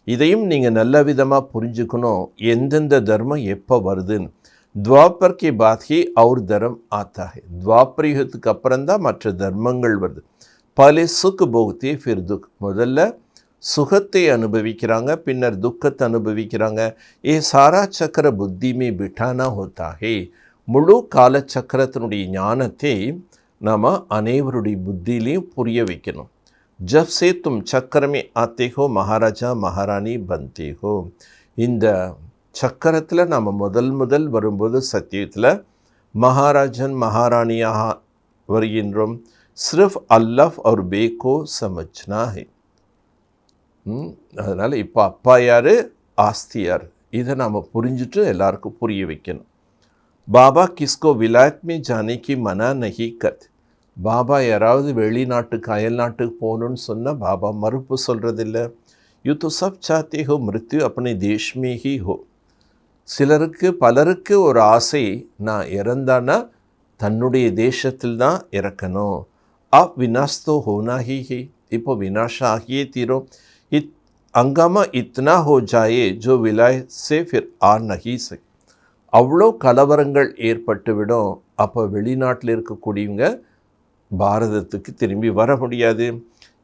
இதையும் நீங்கள் நல்ல விதமாக புரிஞ்சுக்கணும், எந்தெந்த தர்மம் எப்போ வருதுன்னு. द्वापर के बाद ही और धर्म आता है. द्वापर युगத்துக்கு அப்புறம்தான் மற்ற தர்மங்கள் வருது. पहले सुख भोगते फिर दुख. முதல்ல சுகத்தை அனுபவிக்கிறாங்க, பின்னர் துக்கத்தை அனுபவிக்கிறாங்க. ஏ சாரா சக்கர புத்தி மே பிட்டானா ஹோத்தா ஹே. முழு காலச்சக்கரத்தினுடைய ஞானத்தை நாம் அனைவருடைய புத்தியிலையும் புரிய வைக்கணும். ஜப் சே தும் சக்கரமே ஆத்தே ஹோ மகாராஜா மகாராணி பந்தே ஹோ. இந்த சக்கரத்தில் நாம் முதல் வரும்போது சத்தியத்தில் மகாராஜன் மகாராணியாக வருகின்றோம். சிர்ஃப் அல்லாஹ் और பேக்கோ சமஜ்னா ஹே. அதனால் இப்போ அப்பா யார், ஆஸ்தி யார், இதை நாம் புரிஞ்சுட்டு எல்லாருக்கும் புரிய வைக்கணும். பாபா கிஸ்கோ விலாயத் மே ஜானே கி மனா நஹி கத். பாபா யாராவது வெளிநாட்டுக்கு அயல் நாட்டுக்கு போகணுன்னு சொன்னால் பாபா மறுப்பு சொல்கிறதில்ல. யூ तो सब चाहते हो मृत्यु अपने देश में ही हो. சிலருக்கு பலருக்கு ஒரு ஆசை, நான் இறந்தானா தன்னுடைய தேசத்தில் தான் இறக்கணும். आप विनाश तो होना ही है. இப்போ विनाश ஆகியே தீரும். हंगामा इतना हो जाए जो विलायत से फिर आ नहीं सके. அவ்வளோ கலவரங்கள் ஏற்பட்டுவிடும். அப்போ வெளிநாட்டில் இருக்கக்கூடியவங்க பாரதத்துக்கு திரும்பி வர முடியாது.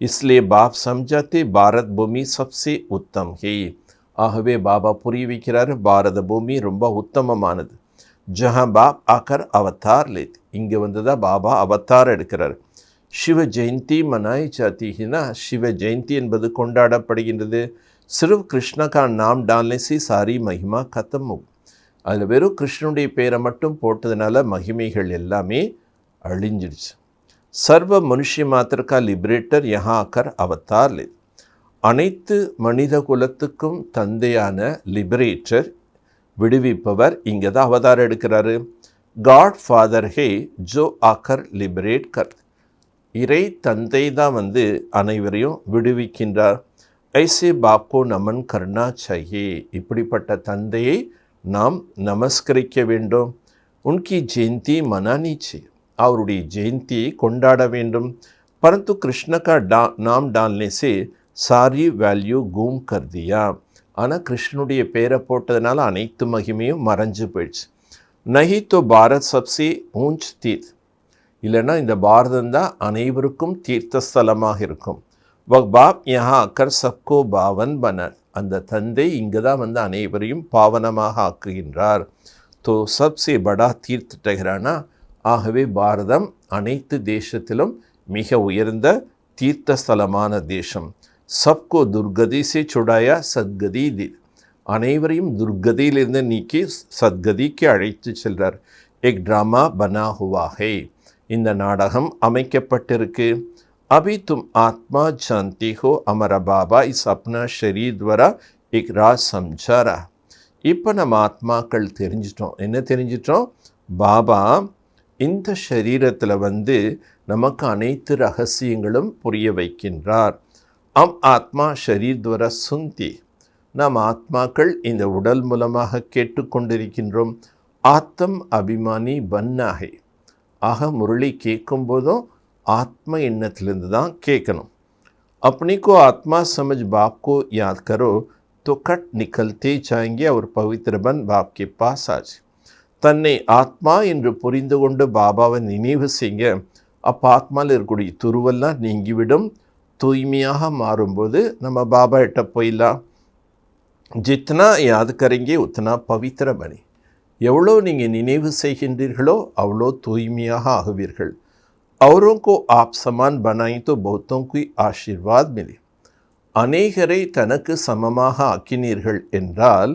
इसलिए बाप समझाते பாரத் பூமி சப்சே உத்தம் ஹே. ஆகவே பாபா புரிய வைக்கிறாரு, பாரத பூமி ரொம்ப உத்தமமானது. ஜஹான் பாப் ஆக்கர் அவதார் லேத். இங்கே வந்து தான் பாபா அவதார் எடுக்கிறார். சிவ ஜெயந்தி மனாய் சாத்தினா, சிவ ஜெயந்தி என்பது கொண்டாடப்படுகின்றது. சிறுவ் கிருஷ்ண கா நாம் டால்னே சி சாரி மகிமா கத்தம் ஹோ. அதில் வெறும் கிருஷ்ணனுடைய பேரை மட்டும் போட்டதுனால மகிமைகள் எல்லாமே அழிஞ்சிடுச்சு. சர்வ மனுஷி மாத்திரக்கா லிபரேட்டர் யஹா ஆக்கர் அவதார் லே. அனைத்து மனித குலத்துக்கும் தந்தையான லிபரேட்டர், விடுவிப்பவர் இங்கே தான் அவதாரம் எடுக்கிறாரு. காட் ஃபாதர் ஹே ஜோ ஆக்கர் லிபரேட் கர். இறை தந்தை தான் வந்து அனைவரையும் விடுவிக்கின்றார். ஐசே பாப்கோ நமன் கர்னா சாயே. இப்படிப்பட்ட தந்தையை நாம் நமஸ்கரிக்க வேண்டும். உன்கி ஜெயந்தி மனானி சே. அவருடைய ஜெயந்தியை கொண்டாட வேண்டும். பரந்து கிருஷ்ண கா நாம் டால்னே சே சாரி வேல்யூ கூம் கர்தியா. ஆனால் கிருஷ்ணனுடைய பேரை போட்டதுனால அனைத்து மகிமையும் மறைஞ்சு போயிடுச்சு. நஹி தோ பாரத் சப்சே ஊஞ்ச் தீர்த். இல்லைன்னா இந்த பாரதம் தான் அனைவருக்கும் தீர்த்தஸ்தலமாக இருக்கும். வக் பாப் யஹா அக்கர் சப்கோ பாவன் பனர். அந்த தந்தை இங்கே தான் வந்து அனைவரையும் பாவனமாக ஆக்குகின்றார். தோ சப்சே படா தீர்த் டெஹரானா. ஆகவே பாரதம் அனைத்து தேசத்திலும் மிக உயர்ந்த தீர்த்தஸ்தலமான தேசம். சப்கோ துர்கதி சே சுடாயா சத்கதி தி. அனைவரையும் துர்கதியிலிருந்து நீக்கி சத்கதிக்கு அழைத்து செல்றார். எக் ட்ராமா பனா ஹுவா ஹே. இந்த நாடகம் அமைக்கப்பட்டிருக்கு. अभी तुम आत्मा जानती हो हमारा बाबा इस अपना शरीर द्वारा एक राज समझा रहा. இப்போ நம்ம ஆத்மாக்கள் தெரிஞ்சிட்டோம். என்ன தெரிஞ்சிட்டோம்? பாபா இந்த சரீரத்தில் வந்து நமக்கு அனைத்து ரகசியங்களும் புரிய வைக்கின்றார். ஆத்மா ஷரீர் துவர சுந்தி. நாம் ஆத்மாக்கள் இந்த உடல் மூலமாக கேட்டுக்கொண்டிருக்கின்றோம். ஆத்தம் அபிமானி பன்னாகை. ஆக முரளி கேட்கும் போதும் आत्मा एण्णத்திலிருந்து தான் கேட்கணும். अपने को आत्मा समझ बाप को याद करो तो कट निकलते जाएंगे और पवित्र बन बाप के पास आज. தன்னை ஆத்மா என்று புரிந்து கொண்டு பாபாவை நினைவு செய்யுங்க. அப்போ ஆத்மாவில் இருக்கக்கூடிய துருவெல்லாம் நீங்கிவிடும். தூய்மையாக மாறும்போது நம்ம பாபா கிட்ட போயிடலாம். ஜித்னா யாத் கरेंगे உத்தனா பவித்திர பனி. எவ்வளோ நீங்கள் நினைவு செய்கின்றீர்களோ அவ்வளோ தூய்மையாக ஆகுவீர்கள். औरों को आप समान बनाई तो बहुतों की आशीर्वाद मिले. அநேகரை தனக்கு சமமாக ஆக்கினீர்கள் என்றால்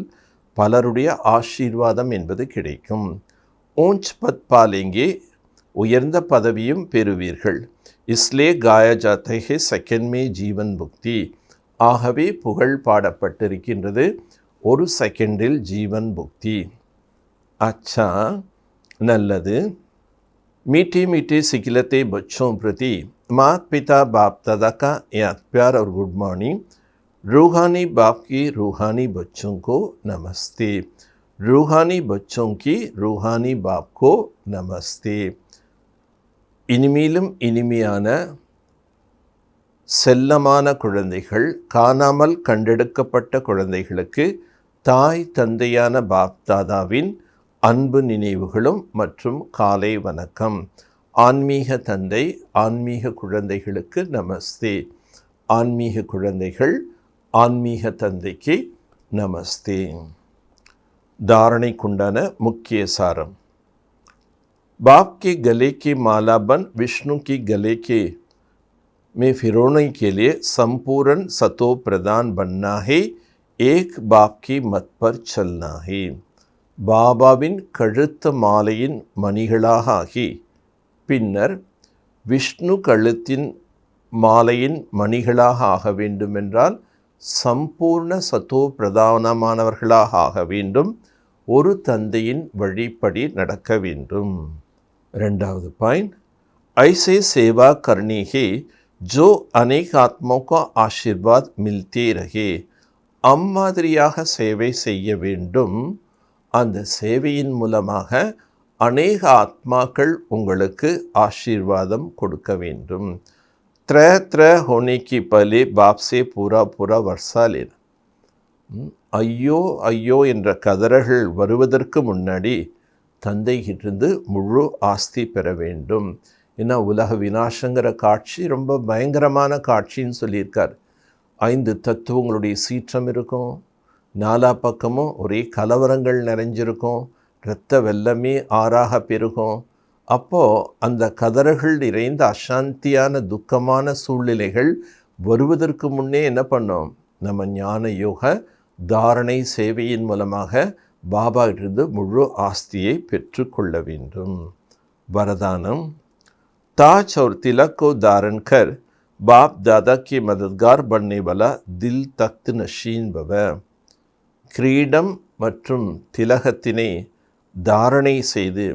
பலருடைய ஆசீர்வாதம் என்பது கிடைக்கும். ஊஞ்ச் பத் பாலேங்கே. உயர்ந்த பதவியும் பெறுவீர்கள். இஸ்லே காயா ஜாத்தை ஹே செகண்ட் மே ஜீவன் முக்தி. ஆகவே புகழ் பாடப்பட்டிருக்கின்றது, ஒரு செகண்டில் ஜீவன் முக்தி. அச்சா, நல்லது. मीठे मीठे सिखिलते बच्चों प्रति माता पिता बाप दादा का याद प्यार और गुड मॉर्निंग. रूहानी बाप की रूहानी बच्चों को नमस्ते. रूहानी बच्चों की रूहानी बाप को नमस्ते. இனிமேலும் இனிமையான செல்லமான குழந்தைகள், காணாமல் கண்டெடுக்கப்பட்ட குழந்தைகளுக்கு தாய் தந்தையான பாப் தாதாவின் அன்பு நினைவுகளும் மற்றும் காலை வணக்கம். ஆன்மீக தந்தை ஆன்மீக குழந்தைகளுக்கு நமஸ்தே. ஆன்மீக குழந்தைகள் ஆன்மீக தந்தைக்கு நமஸ்தே. தாரணைக்குண்டான முக்கிய சாரம். बाप के गले की माला बन विष्णु की गले के में फिरोने के लिए संपूर्ण सतो प्रदान बनना है. एक बाप की मत पर चलना है. பாபாவின் கழுத்து மாலையின் மணிகளாக ஆகி பின்னர் விஷ்ணு கழுத்தின் மாலையின் மணிகளாக ஆக வேண்டுமென்றால் சம்பூர்ண சத்தோ பிரதானமானவர்களாக ஆக வேண்டும். ஒரு தந்தையின் வழிப்படி நடக்க வேண்டும். ரெண்டாவது பாயிண்ட். ऐसे सेवा करनी है जो अनेक आत्माओं का आशीर्वाद मिलते रहे. அம்மாதிரியாக சேவை செய்ய வேண்டும். அந்த சேவையின் மூலமாக அநேக ஆத்மாக்கள் உங்களுக்கு ஆசீர்வாதம் கொடுக்க வேண்டும். त्रय त्रय होने की पहले बाप से पूरा पूरा वर्षा लेना. ஐயோ ஐயோ என்ற கதறல்கள் வருவதற்கு முன்னாடி தந்தைகிட்டிருந்து முழு ஆஸ்தி பெற வேண்டும். ஏன்னா உலக விநாசங்கிற காட்சி ரொம்ப பயங்கரமான காட்சின்னு சொல்லியிருக்கார். 5 தத்துவங்களுடைய சீற்றம் இருக்கும், 4 பக்கமும் ஒரே கலவரங்கள் நிறைஞ்சிருக்கும், இரத்த வெள்ளமே ஆறாக பெருகும். அப்போது அந்த கதறல்கள் நிறைந்த அசாந்தியான துக்கமான சூழ்நிலைகள் வருவதற்கு முன்னே என்ன பண்ணோம், நம்ம ஞான யோக தாரணை சேவையின் மூலமாக பாபாவிலிருந்து முழு ஆஸ்தியை பெற்றுக்கொள்ள வேண்டும். வரதானம். ताज और तिलक को धारण कर बाप दादा के मददगार बनने वाला दिल तख्त नशीन भव. கிரீடம் மற்றும் திலகத்தினை தாரணை செய்து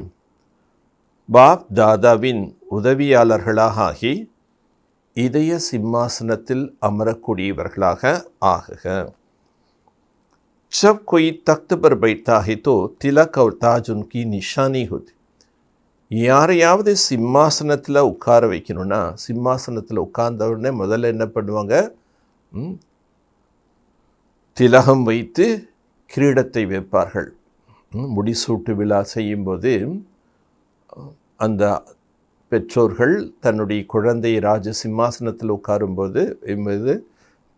பாப் தாதாவின் உதவியாளர்களாக ஆகி இதய சிம்மாசனத்தில் அமரக்கூடியவர்களாக ஆகுக. जब कोई तख्त पर बैठता है तो तिलक और ताज उनकी निशानी होती. யாரையாவது சிம்மாசனத்தில் உட்கார வைக்கணும்னா சிம்மாசனத்தில் உட்கார்ந்த உடனே முதல்ல என்ன பண்ணுவாங்க, திலகம் வைத்து கிரீடத்தை வைப்பார்கள். முடிசூட்டு விழா செய்யும்போது அந்த பெற்றோர்கள் தன்னுடைய குழந்தை ராஜ சிம்மாசனத்தில் உட்காரும்போது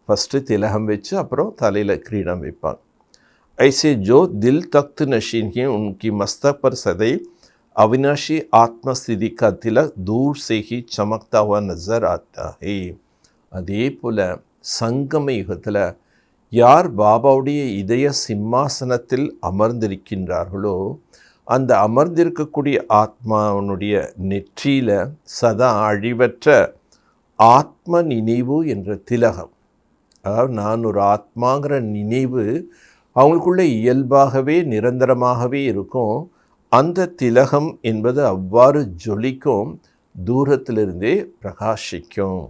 ஃபஸ்ட்டு திலகம் வச்சு அப்புறம் தலையில் கிரீடம் வைப்பாங்க. ऐसे जो दिल तख्त नशीन हैं उनकी मस्तक पर सदैव अविनाशी आत्मस्थिति का तिलक दूर से ही चमकता हुआ नजर आता है. அதே போல் சங்கம யுகத்தில் யார் பாபாவுடைய இதய சிம்மாசனத்தில் அமர்ந்திருக்கின்றார்களோ அந்த அமர்ந்திருக்கக்கூடிய ஆத்மாவனுடைய நெற்றியில் சதா அழிவற்ற ஆத்ம நினைவு என்ற திலகம், அதாவது நான் ஒரு ஆத்மாங்கிற நினைவு அவங்களுக்குள்ளே இயல்பாகவே நிரந்தரமாகவே இருக்கும். அந்த திலகம் என்பது அவ்வாறு ஜொலிக்கும், தூரத்திலிருந்தே பிரகாசிக்கும்.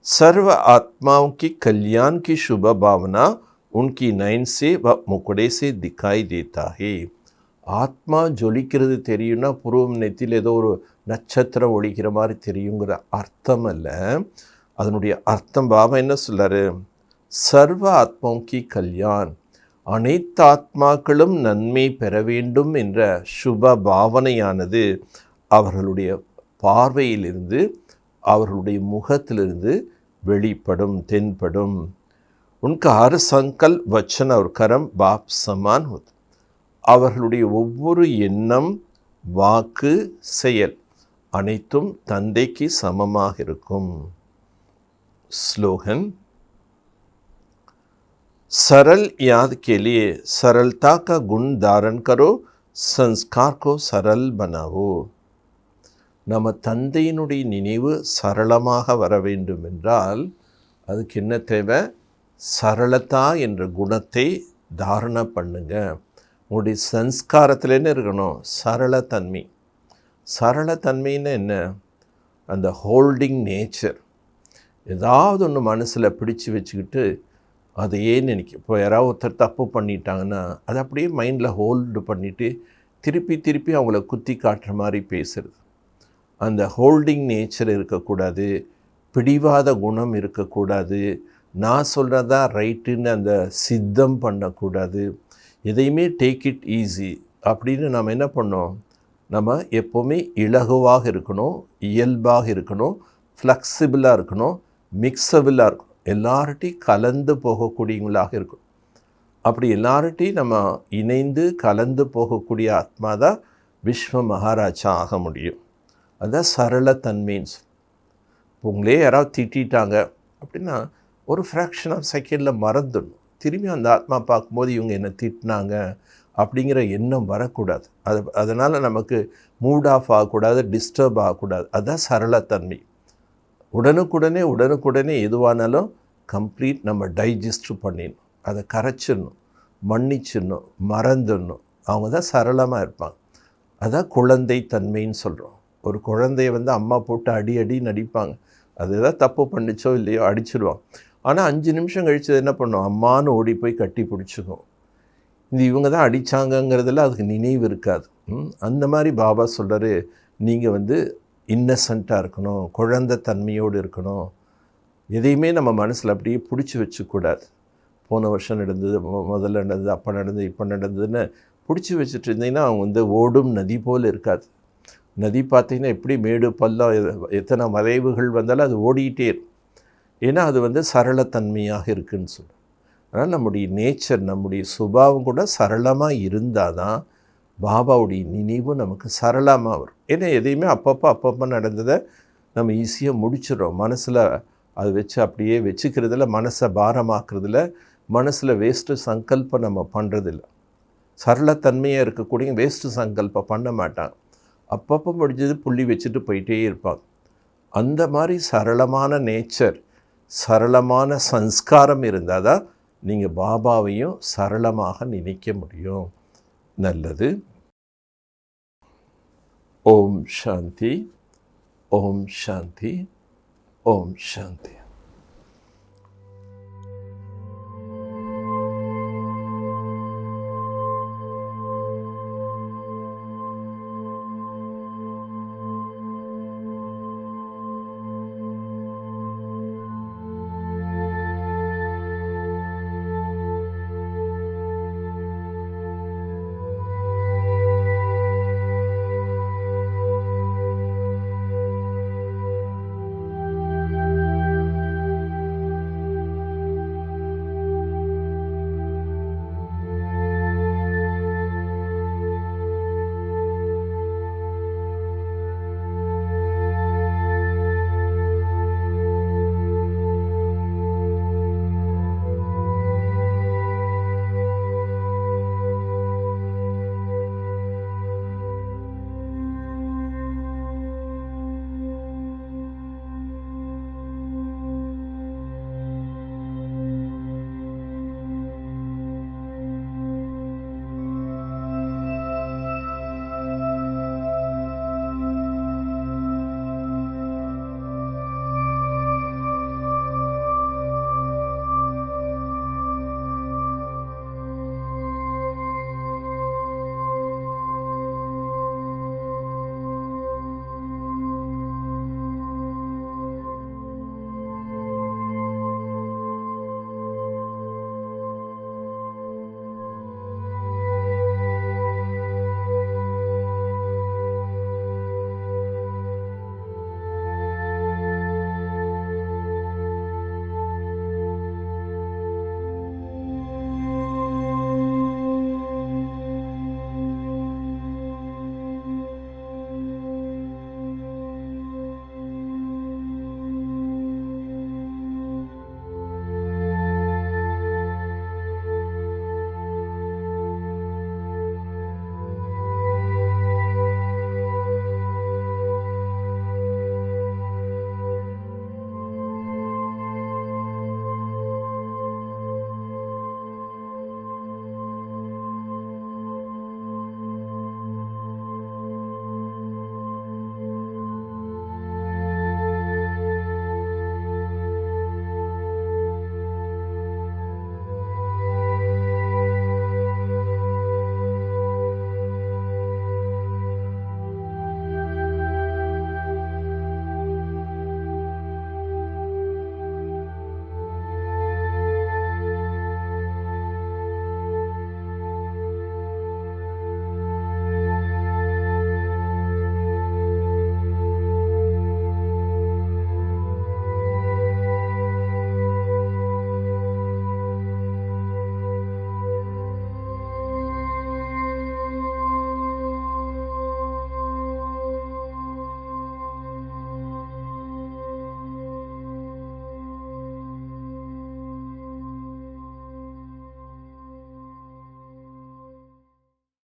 सर्व आत्माओं की कल्याण की शुभ भावना उनकी नयन से व मुकड़े से दिखाई देता है. ஆத்மா ஜொலிக்கிறது தெரியும்னா புருவம் நெத்தியில் ஏதோ ஒரு நட்சத்திரம் ஒழிக்கிற மாதிரி தெரியுங்கிற அர்த்தம் அல்ல. அதனுடைய அர்த்தம் பாபா என்ன சொல்றாரு, சர்வ ஆத்மாவும் கி கல்யாண், அனைத்து ஆத்மாக்களும் நன்மை பெற வேண்டும் என்ற சுப பாவனையானது அவர்களுடைய பார்வையிலிருந்து அவர்களுடைய முகத்திலிருந்து வெளிப்படும், தென்படும். உன்கா ஹர் சங்கல் வச்சன் और கரம் பாப் சமான் होता. அவர்களுடைய ஒவ்வொரு எண்ணம் வாக்கு செயல் அனைத்தும் தந்தைக்கு சமமாக இருக்கும். ஸ்லோகன். सरल याद के लिए सरलता का गुण धारण करो, संस्कार को सरल बनाओ. நம்ம தந்தையினுடைய நினைவு சரளமாக வர வேண்டும் என்றால் அதுக்கு என்ன தேவை, சரளதா என்ற குணத்தை தாரண பண்ணுங்க. உங்களுடைய சன்ஸ்காரத்தில் என்ன இருக்கணும், சரளத்தன்மை. சரளத்தன்மைன்னு என்ன, அந்த ஹோல்டிங் நேச்சர். ஏதாவது ஒன்று மனசில் பிடிச்சி வச்சுக்கிட்டு அதையே நினைக்கும். இப்போ யாராவது ஒருத்தர் தப்பு பண்ணிட்டாங்கன்னா அதை அப்படியே மைண்டில் ஹோல்டு பண்ணிவிட்டு திருப்பி திருப்பி அவங்கள குத்தி காட்டுற மாதிரி பேசுறது. அந்த ஹோல்டிங் நேச்சர் இருக்கக்கூடாது, பிடிவாத குணம் இருக்கக்கூடாது, நான் சொல்கிறதா ரைட்டுன்னு அந்த சித்தம் பண்ணக்கூடாது. எதையுமே டேக் இட் ஈஸி அப்படின்னு நம்ம என்ன பண்ணோம், நம்ம எப்போவுமே இலகுவாக இருக்கணும், இயல்பாக இருக்கணும், ஃப்ளெக்சிபிளாக இருக்கணும், மிக்சபிளாக இருக்கணும், எல்லார்ட்டையும் கலந்து போகக்கூடியவங்களாக இருக்கும். அப்படி எல்லார்ட்டையும் நம்ம இணைந்து கலந்து போகக்கூடிய ஆத்மா தான் விஸ்வ மகாராஜா ஆக முடியும். அதுதான் சரளத்தன்மைன்னு சொல்லி. உங்களே யாராவது திட்டாங்க அப்படின்னா ஒரு ஃப்ராக்ஷன் ஆஃப் செகண்டில் மறந்துடணும். திரும்பி அந்த ஆத்மா பார்க்கும்போது இவங்க என்ன திட்டினாங்க அப்படிங்கிற எண்ணம் வரக்கூடாது. அதனால் நமக்கு மூட் ஆஃப் ஆகக்கூடாது, டிஸ்டர்ப் ஆகக்கூடாது. அதுதான் சரளத்தன்மை. உடனுக்குடனே எதுவானாலும் கம்ப்ளீட் நம்ம டைஜஸ்ட் பண்ணிடணும், அதை கரைச்சிடணும், மன்னிச்சிடணும், மறந்துடணும். அவங்க தான் சரளமாக இருப்பாங்க. அதான் குழந்தை தன்மைன்னு சொல்கிறோம். ஒரு குழந்தைய வந்து அம்மா போட்டு அடி அடின்னு அடிப்பாங்க. அது ஏதாவது தப்பு பண்ணுச்சோ இல்லையோ அடிச்சிடுவாங்க. ஆனால் 5 நிமிஷம் கழித்து என்ன பண்ணும், அம்மான்னு ஓடி போய் கட்டி பிடிச்சிக்கும். இவங்க தான் அடித்தாங்கங்கிறதுல அதுக்கு நினைவு இருக்காது. அந்த மாதிரி பாபா சொல்கிறாரு, நீங்கள் வந்து இன்னசென்ட்டாக இருக்கணும், குழந்தை தன்மையோடு இருக்கணும். எதையுமே நம்ம மனசில் அப்படியே பிடிச்சி வச்சுக்கூடாது. போன வருஷம் நடந்தது, முதல்ல நடந்தது, அப்போ நடந்தது, இப்போ நடந்ததுன்னு பிடிச்சி வச்சுட்டு இருந்தீங்கன்னா அவங்க வந்து ஓடும் நதி போல் இருக்காது. நதி பார்த்திங்கன்னா எப்படி மேடு பள்ளம் எத்தனை மறைவுகள் வந்தாலும் அது ஓடிக்கிட்டே இருக்கும். ஏன்னா அது வந்து சரளத்தன்மையாக இருக்குதுன்னு சொல்லுவோம். அதனால் நம்முடைய நேச்சர், நம்முடைய சுபாவம் கூட சரளமாக இருந்தால் தான் பாபாவுடைய நினைவு நமக்கு சரளமாக வரும். ஏன்னா எதையுமே அப்பப்போ நடந்ததை நம்ம ஈஸியாக முடிச்சிடறோம். மனசில் அதை வச்சு அப்படியே வச்சுக்கிறதுல, மனசை பாரமாக்குறதுல, மனசில் வேஸ்ட்டு சங்கல்பம் நம்ம பண்ணுறதில்ல. சரளத்தன்மையாக இருக்கக்கூடிய வேஸ்ட்டு சங்கல்பம் பண்ண மாட்டாங்க. அப்பப்போ முடிஞ்சது புள்ளி வச்சுட்டு போயிட்டே இருப்பாங்க. அந்த மாதிரி சரளமான நேச்சர், சரளமான சன்ஸ்காரம் இருந்தால் தான் நீங்கள் பாபாவையும் சரளமாக நினைக்க முடியும். நல்லது. ஓம் சாந்தி, ஓம் சாந்தி, ஓம் சாந்தி.